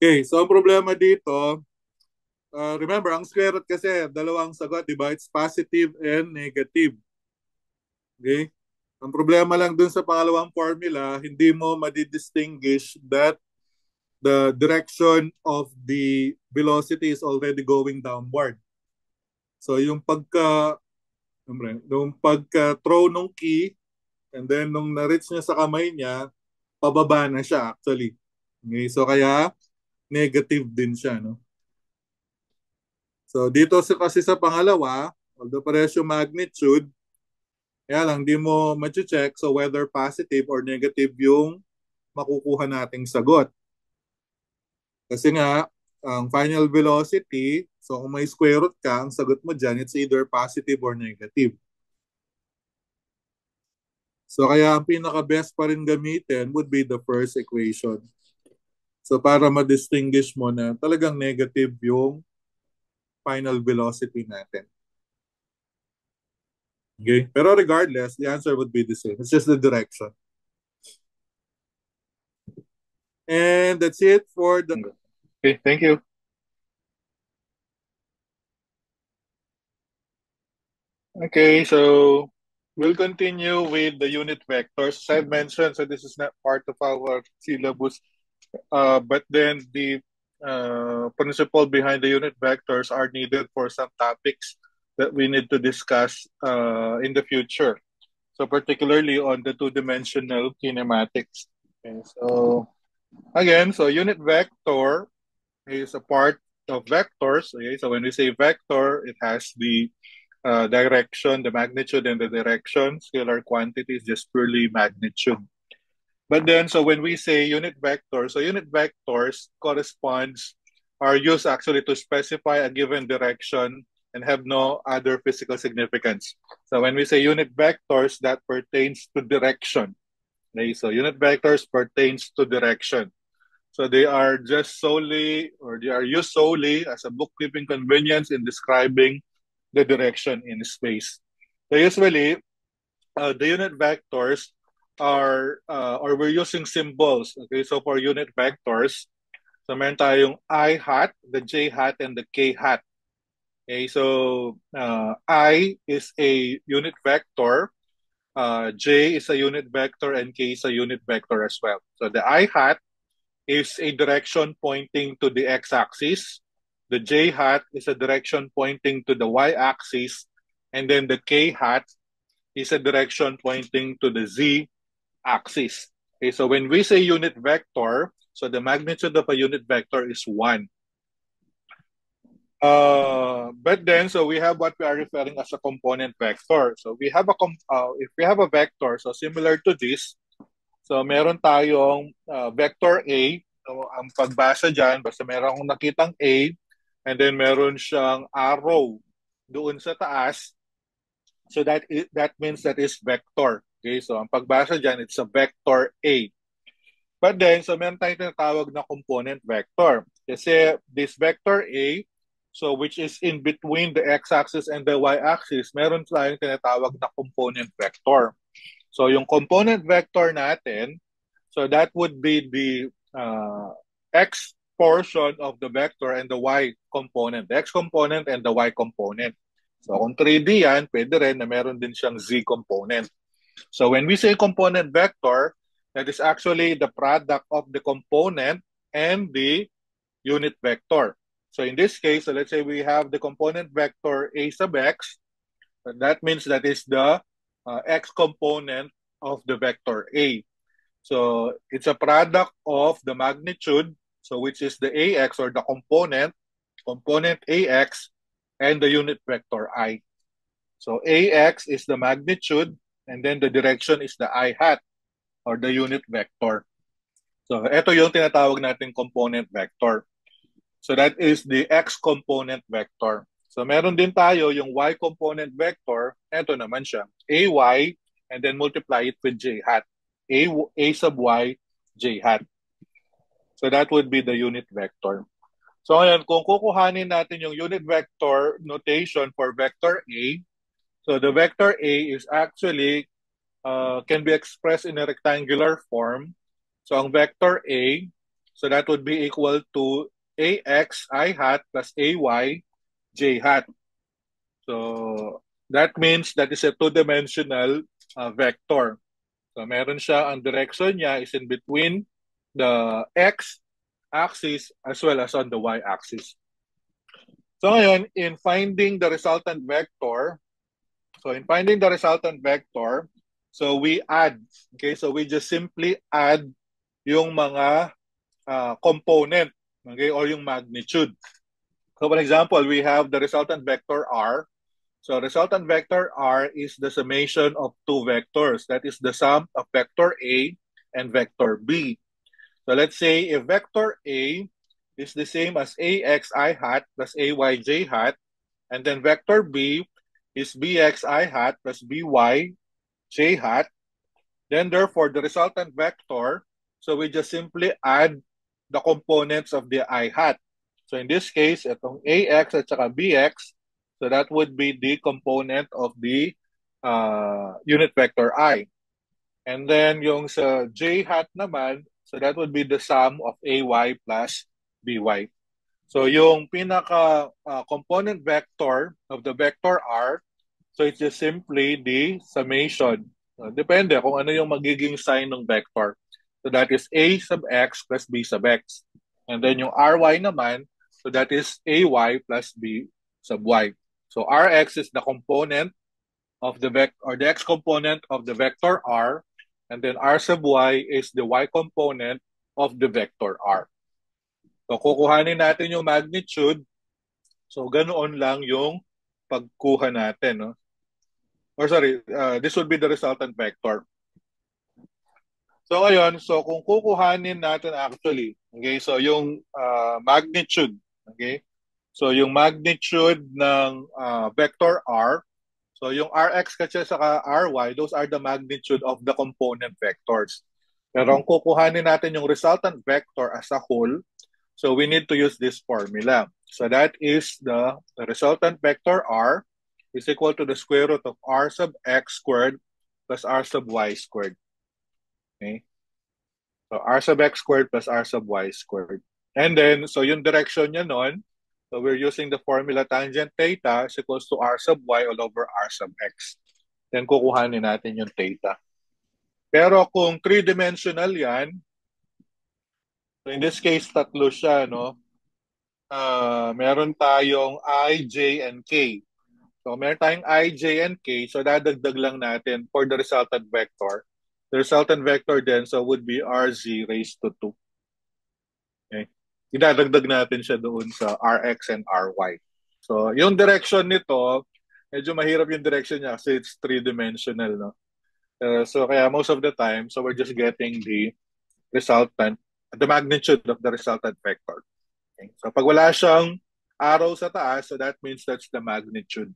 S4: Okay, so ang problema dito, remember, ang square root kasi, dalawang sagot, di ba? It's positive and negative. Okay? Ang problema lang dun sa pangalawang formula, hindi mo madidistinguish that the direction of the velocity is already going downward. So yung pagka-throw nung key, and then nung na-reach niya sa kamay niya, pababa na siya actually. Okay? So kaya negative din siya, no? So dito kasi sa pangalawa, although parehas yung magnitude, kaya lang di mo ma-check so whether positive or negative yung makukuha nating sagot. Kasi nga, ang final velocity, so kung may square root ka, ang sagot mo dyan, it's either positive or negative. So kaya ang pinaka-best pa rin gamitin would be the first equation. So para ma-distinguish mo na talagang negative yung final velocity natin. Okay? Pero regardless, the answer would be the same. It's just the direction. And that's it for the...
S1: Okay, thank you. Okay, so we'll continue with the unit vectors. As I've mentioned, so this is not part of our syllabus, but then the principle behind the unit vectors are needed for some topics that we need to discuss in the future. So particularly on the two-dimensional kinematics. Okay, so again, so unit vector is a part of vectors. Okay, so when we say vector, it has the direction, the magnitude, and the direction. Scalar quantity is just purely magnitude. But then, so when we say unit vector, so unit vectors are used actually to specify a given direction and have no other physical significance. So when we say unit vectors, that pertains to direction. Okay, so unit vectors pertains to direction. So they are just solely, or they are used solely as a bookkeeping convenience in describing the direction in space. So usually, the unit vectors are, or we're using symbols. Okay, so for unit vectors, so meron tayong I hat, the J hat, and the K hat. Okay, so I is a unit vector, j is a unit vector, and k is a unit vector as well. So the I hat is a direction pointing to the x-axis. The j hat is a direction pointing to the y-axis. And then the k hat is a direction pointing to the z-axis. Okay, so when we say unit vector, so the magnitude of a unit vector is 1. But then, so we have what we are referring as a component vector. So we have if we have a vector, so similar to this, so meron tayong vector A. So ang pagbasa dyan, basta meron akong nakitang A, and then meron siyang arrow doon sa taas. So that means that is vector. Okay, so ang pagbasa dyan, it's a vector A. But then, so meron tayong tinatawag na component vector. Kasi this vector A, so which is in between the x-axis and the y-axis, meron tayong tinatawag na component vector. So yung component vector natin, so that would be the x portion of the vector and the y component, the x component and the y component. So kung 3D yan, pwede rin na meron din siyang z component. So when we say component vector, that is actually the product of the component and the unit vector. So in this case, so let's say we have the component vector a sub x. That means that is the x component of the vector a. So it's a product of the magnitude, so which is the ax or the component ax, and the unit vector I. So ax is the magnitude, and then the direction is the I hat or the unit vector. So ito yung tinatawag nating component vector. So that is the x component vector. So meron din tayo yung y component vector. Ito naman siya, ay, and then multiply it with j hat. A sub y, j hat. So that would be the unit vector. So ngayon, kung kukuhanin natin yung unit vector notation for vector A, so the vector A is actually can be expressed in a rectangular form. So ang vector A, so that would be equal to ax I hat plus ay j hat. So that means that is a two-dimensional vector. So meron siya, ang direction niya is in between the x-axis as well as on the y-axis. So ngayon, in finding the resultant vector, so we add, okay, so we just simply add yung mga component, okay, or yung magnitude. So for example, we have the resultant vector r. So resultant vector r is the summation of two vectors. That is the sum of vector A and vector B. So let's say if vector A is the same as ax I hat plus ay j hat, and then vector B is bx I hat plus by j hat, then therefore the resultant vector, so we just simply add the components of the I hat. So in this case, itong ax at saka bx, so that would be the component of the unit vector I. And then yung sa j hat naman, so that would be the sum of ay plus by. So yung pinaka component vector of the vector r, so it's just simply the summation. Depende kung ano yung magiging sign ng vector. So that is a sub x plus b sub x. And then yung ry naman, so that is ay plus b sub y. So rx is the component of the vector, or the x component of the vector r, and then r sub y is the y component of the vector r. So kukuhanin natin yung magnitude. So ganoon lang yung pagkuha natin, no? Or sorry, this would be the resultant vector. So ngayon, so kung kukuhanin natin actually, okay, so yung magnitude, okay? So yung magnitude ng vector r, so yung rx kasi saka ry, those are the magnitude of the component vectors. Pero kung kukuhanin natin yung resultant vector as a whole, so we need to use this formula. So that is the resultant vector r is equal to the square root of r sub x squared plus r sub y squared. Okay? So r sub x squared plus r sub y squared. And then, so yung direction niya nun, So we're using the formula tangent theta is equals to r sub y all over r sub x. Then kukuhanin natin yung theta. Pero kung three-dimensional yan, so in this case, tatlo siya, no? Meron tayong I, J, and K. So meron tayong I, J, and K. So dadagdag lang natin for the resultant vector. The resultant vector then so would be RZ raised to 2. Okay. Idadagdag natin siya doon sa RX and RY. So yung direction nito, medyo mahirap yung direction niya kasi it's three-dimensional. No? So kaya most of the time, so we're just getting the resultant, the magnitude of the resultant vector. Okay. So pag wala siyang arrow sa taas, so that means that's the magnitude.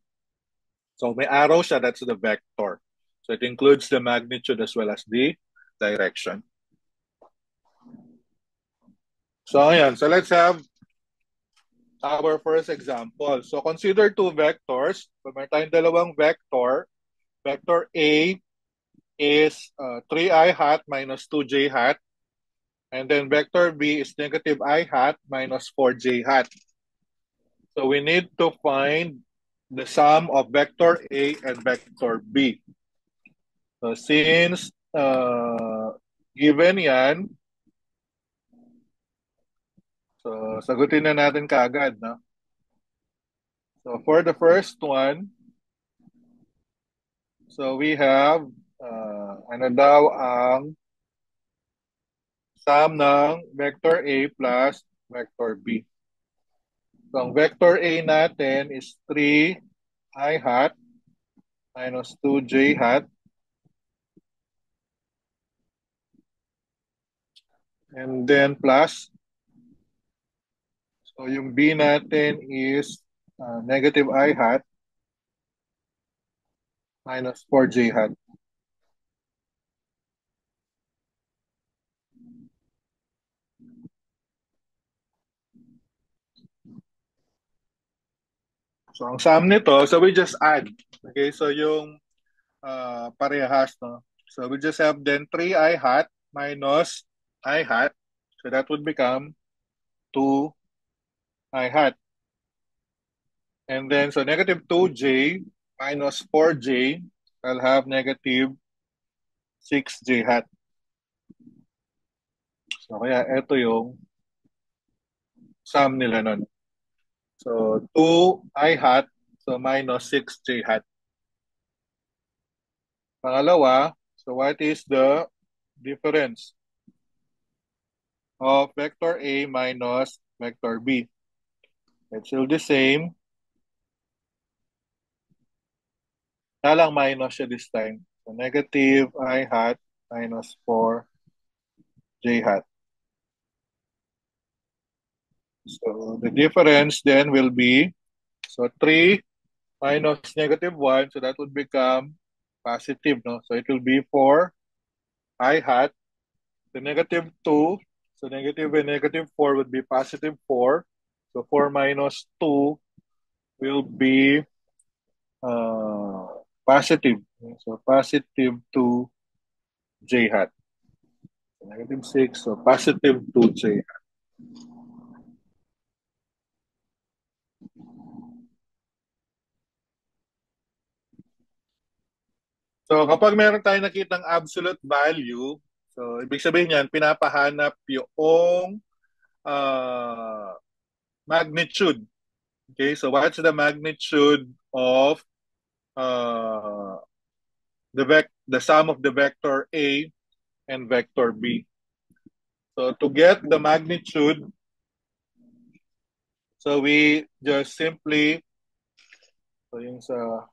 S1: So may arrow siya, that's the vector. So it includes the magnitude as well as the direction. So ayan, so let's have our first example. So consider two vectors. So may tayong dalawang vector. Vector A is 3i hat minus 2j hat. And then vector B is negative I hat minus 4j hat. So we need to find the sum of vector A and vector B. So since given yan, so sagutin na natin kaagad, no? So for the first one, so we have ano daw ang sum ng vector A plus vector B. So ang vector A natin is 3i hat minus 2j hat. And then plus, so yung B natin is negative I hat minus 4j hat. So ang sum nito, so we just add. Okay, so yung parehas, no? So we just have then 3i hat minus I hat. So that would become 2i hat. And then, so negative 2j minus 4j, I'll have negative 6j hat. So kaya ito yung sum nila nun. So 2i hat, so minus 6j hat. Pangalawa, so what is the difference of vector A minus vector B? It's still the same. Lang minus siya this time. So negative I hat minus 4j hat. So the difference then will be, so 3 minus negative 1, so that would become positive, no? So it will be 4i hat. The negative 2, so negative and negative 4 would be positive 4. So 4 minus 2 will be positive. So positive 2j hat. So negative 6, so positive 2j hat. So kapag meron tayong nakitang absolute value, so ibig sabihin yan, pinapahanap yung magnitude. Okay, so what's the magnitude of the sum of the vector A and vector B? So to get the magnitude, so we just simply, so yung sa,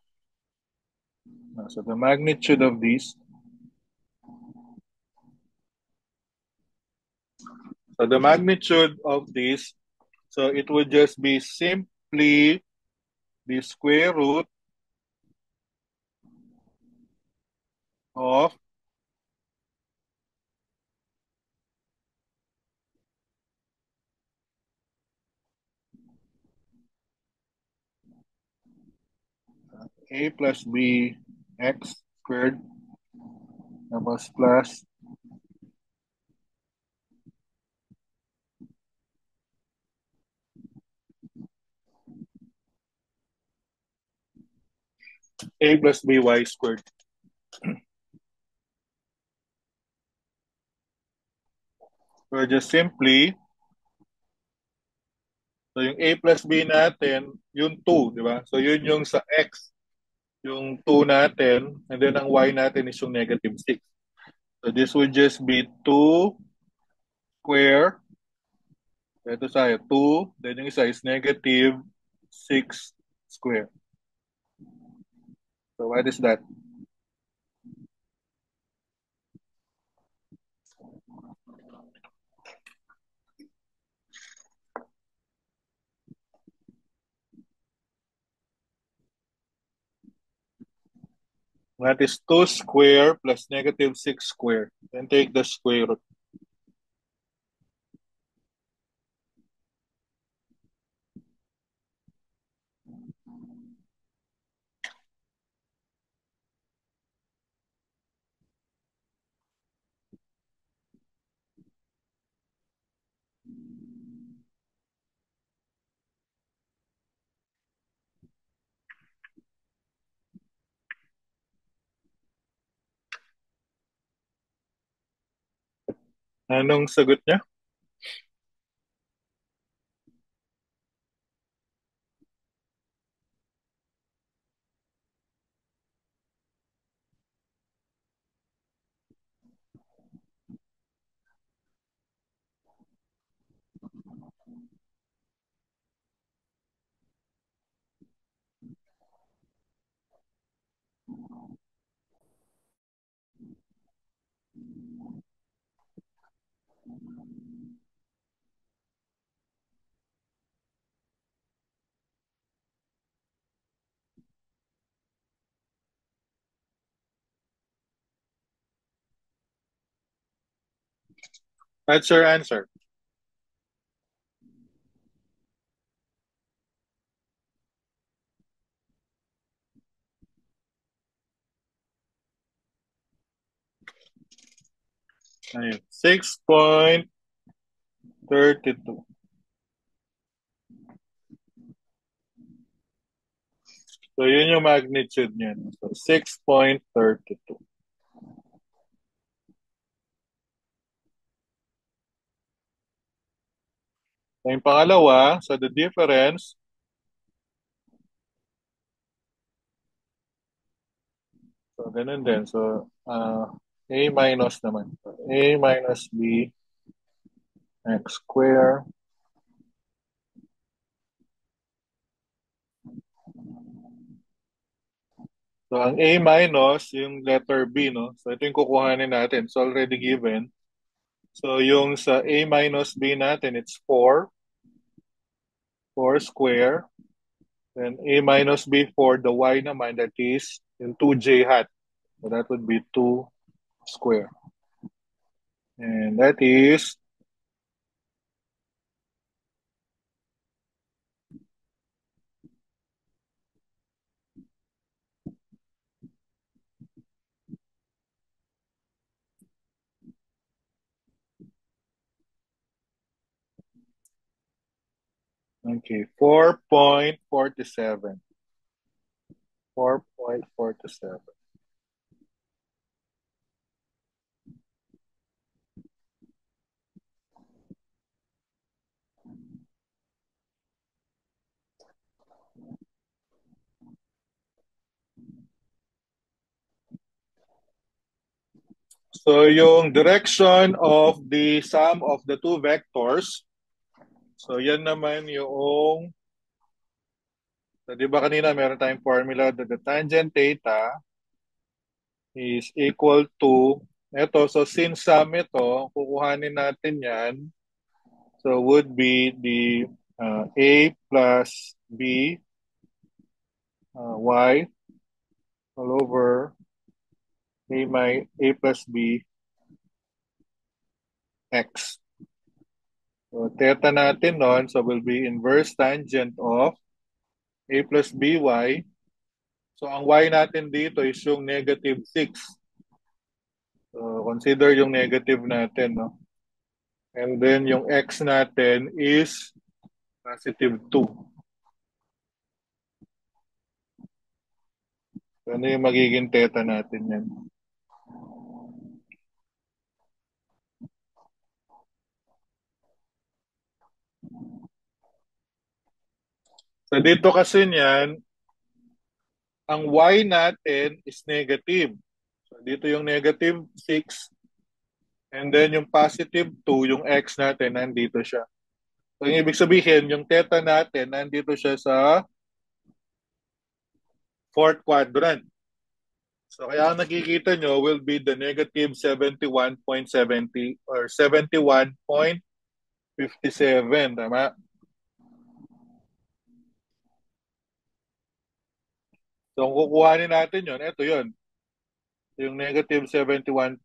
S1: so the magnitude of these, so the magnitude of this, so it would just be simply the square root of A plus B x squared tapos plus a plus by squared. So just simply, so yung a plus b natin, yung 2, di ba? So yun yung sa x, yung 2 natin, and then ang y natin is yung negative 6. So this would just be 2 square. Ito tayo, 2, then yung isa is negative 6 square. So what is that? That is 2 square plus negative 6 square. Then take the square root. Anong sagot niya? That's your answer. Ayun. 6.32. So yun yung magnitude niya. So 6.32. So yung pangalawa, so the difference, so ganun din. So a minus naman. So, a minus b x square. So ang a minus, yung letter b, no? So ito yung kukuhanin natin. It's already given. So yung sa a minus b natin, it's 4. 4 square. Then a minus b for the y naman, that is yung 2j hat. So that would be 2 square. And that is okay, 4.47. 4.47. So yung direction of the sum of the two vectors, so yan naman yung, so di ba kanina meron tayong formula that the tangent theta is equal to, eto, so since sum ito, kukuhanin natin yan, so would be the a plus b y all over a plus b x. So theta natin nun, so will be inverse tangent of a plus by. So ang y natin dito is yung negative 6. So consider yung negative natin, no? And then yung x natin is positive 2. So, ano yung magiging theta natin yan? So dito kasi niyan, ang y natin is negative. So dito yung negative 6 and then yung positive 2, yung x natin, nandito siya. So yung ibig sabihin, yung theta natin, nandito siya sa fourth quadrant. So kaya ang nakikita nyo will be the negative 71.70 or 71.57. Tama? So kung kukuhanin natin yun, ito yun. Yung negative 71.57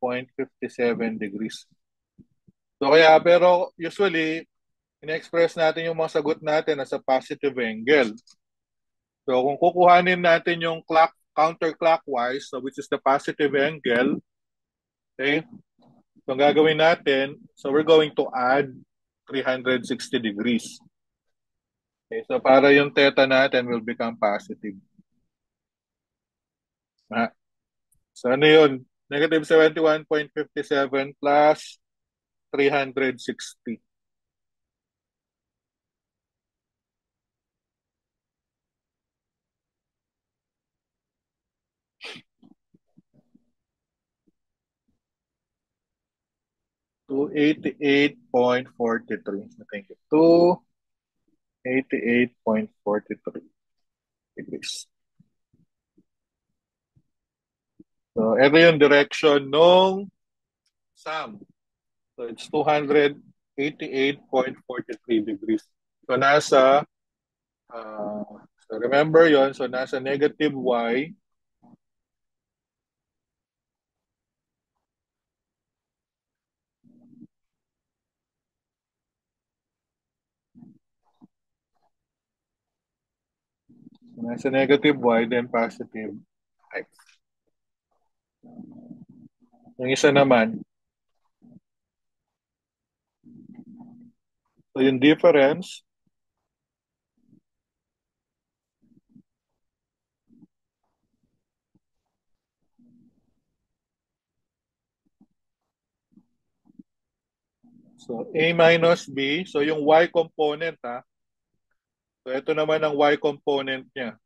S1: degrees. So kaya, pero usually, in-express natin yung mga sagot natin as a positive angle. So kung kukuhanin natin yung counterclockwise, so which is the positive angle, okay, so ang gagawin natin, so we're going to add 360 degrees. Okay, so para yung theta natin will become positive. So ano yun? Negative 71.57 plus 360. To 88.43. Thank you. To 88.43 degrees. So, ito yung direction nung sum. So, it's 288.43 degrees. So, nasa, so remember yon, so nasa negative y, so nasa negative y, then positive x. Yung isa naman, so yung difference, so a minus b, so yung y component ha, so ito naman ang y component niya.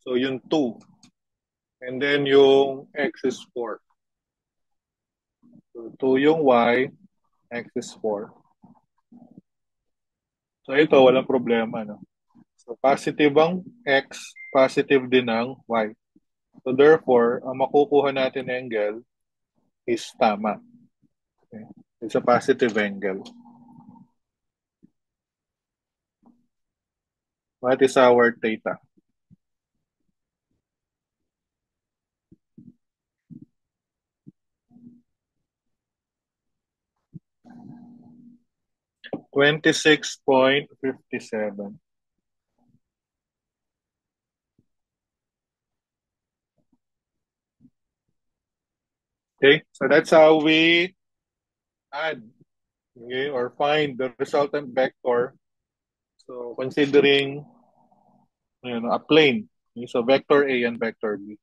S1: So yung 2. And then yung x is 4. So 2 yung y, x is 4. So ito, walang problema. No? So positive ang x, positive din ang y. So therefore, ang makukuha natin angle is tama. Okay? It's a positive angle. What is our theta? $26.57. Okay, so that's how we add, okay, or find the resultant vector. So considering a plane, okay, so vector A and vector B.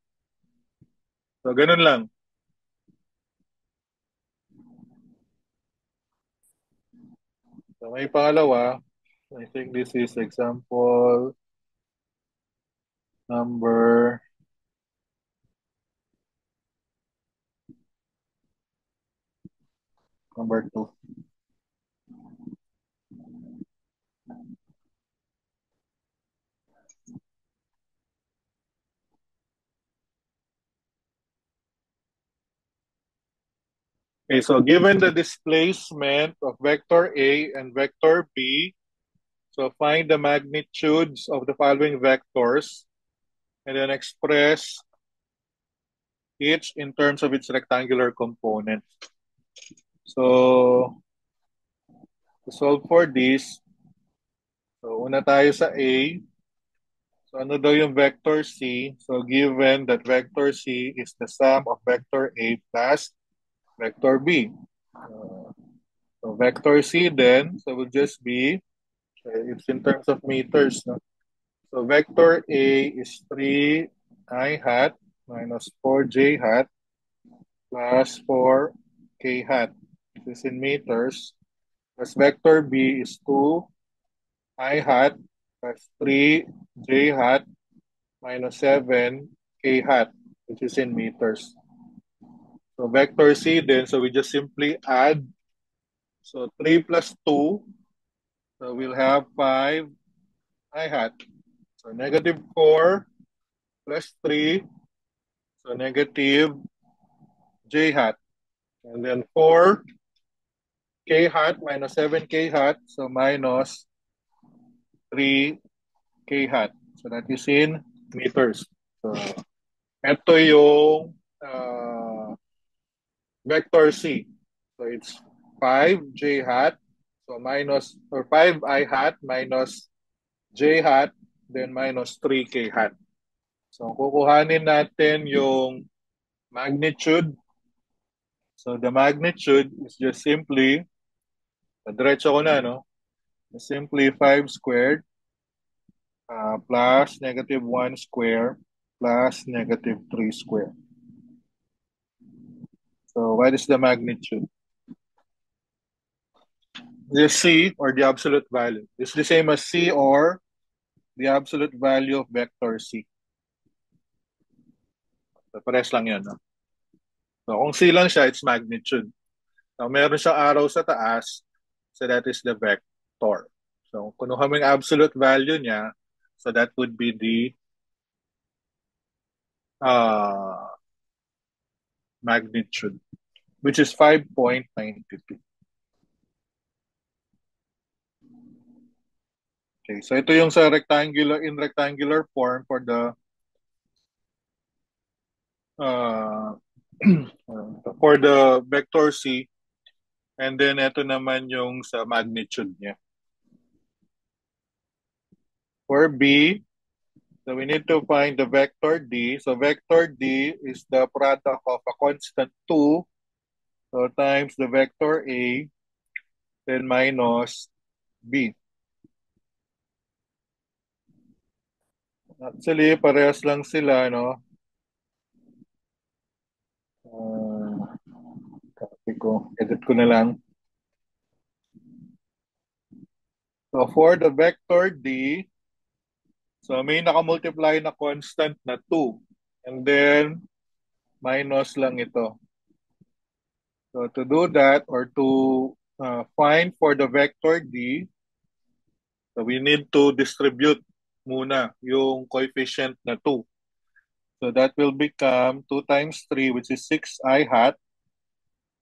S1: So ganun lang. So may pangalawa, I think this is example number number 2. Okay, so given the displacement of vector A and vector B, so find the magnitudes of the following vectors and then express each in terms of its rectangular component. So, to solve for this, so una tayo sa A. So ano daw yung vector C? So given that vector C is the sum of vector A plus vector B. So vector C then, so will just be, it's in terms of meters. No? So vector A is 3 I hat minus 4j hat plus 4k hat. This is in meters. Plus vector B is 2 I hat plus 3j hat minus 7k hat, which is in meters. So vector C then, so we just simply add. So 3 plus 2, so we'll have 5 I hat. So negative 4 plus 3, so negative j hat. And then 4k hat minus 7k hat, so minus 3k hat. So that is in meters. So ito yung vector C. So it's 5j hat, so minus, or 5I hat minus j hat, then minus 3k hat. So kukuhanin natin yung magnitude. So the magnitude is just simply, diretso ko na, no? Simply 5 squared plus negative 1 square plus negative 3 square. So what is the magnitude? The C, or the absolute value. It's the same as C or the absolute value of vector C. So pares lang yan. No? So kung C lang siya, it's magnitude. So meron siyang arrow sa taas, so that is the vector. So kung mo yung absolute value niya, so that would be the magnitude, which is 5.92. Okay, so ito yung sa rectangular, in rectangular form for the for the vector C, and then ito naman yung sa magnitude niya. For B, so we need to find the vector D. So vector D is the product of a constant 2, so times the vector A, then minus B. Actually, parehas lang sila, no? Copy ko. Edit ko na lang. So for the vector D, so may nakamultiply na constant na 2. And then, minus lang ito. So to do that, or to find for the vector D, so we need to distribute muna yung coefficient na 2. So that will become 2 times 3, which is 6I hat.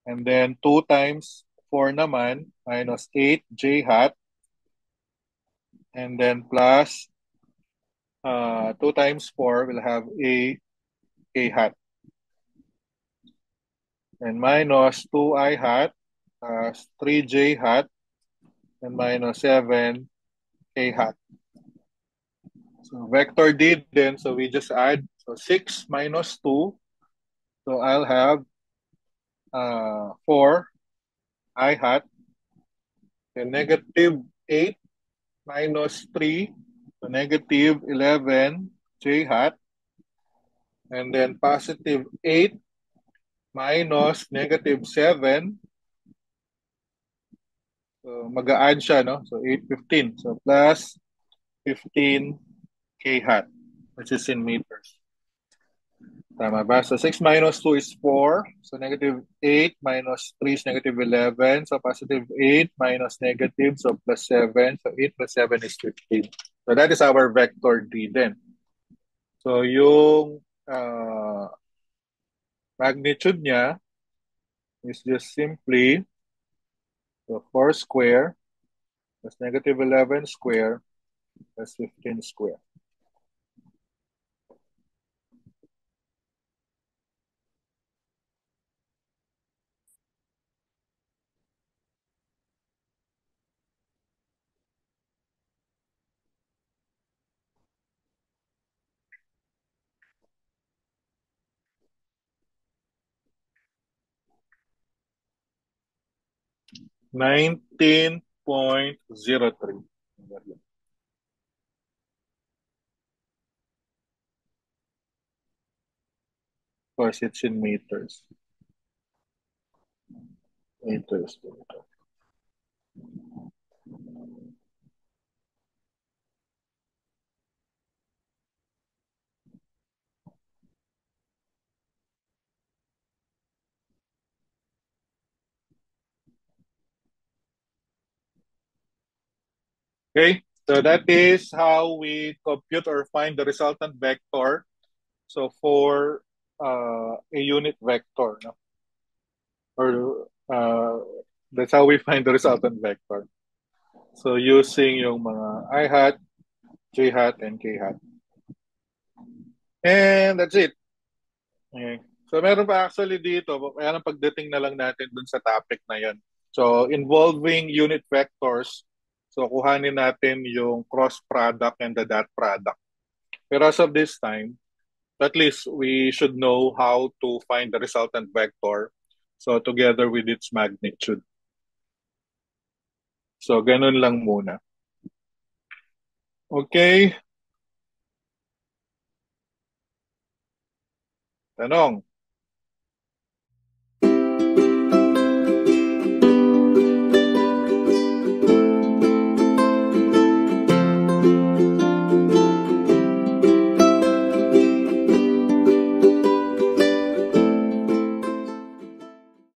S1: And then 2 times 4 naman, minus 8j hat. And then plus 2 times 4 will have a k hat. And minus 2I hat, 3j hat, and minus 7k hat. So vector D then, so we just add, so 6 minus 2, so I'll have 4I hat, and negative 8 minus 3, so negative 11j hat, and then positive 8 minus negative 7, so mag-a-add siya, no? So 8, 15, so plus 15k hat, which is in meters. Tama ba? So 6 minus 2 is 4. So negative 8 minus 3 is negative 11. So positive 8 minus negative, so plus 7. So 8 plus 7 is 15. So that is our vector D then. So yung magnitude niya is just simply the 4 square plus negative 11 square plus 15 square. $19.03. course, it's in meters. Meters. Okay, so that is how we compute or find the resultant vector. So for a unit vector, no? Or that's how we find the resultant vector. So using yung mga I hat, j hat, and k hat. And that's it. Okay. So meron pa actually dito, kaya lang pagdating na lang natin dun sa topic na yan. So involving unit vectors, so kuhanin natin yung cross product and the dot product. Pero as of this time, at least we should know how to find the resultant vector. So together with its magnitude. So ganun lang muna. Okay. Tanong.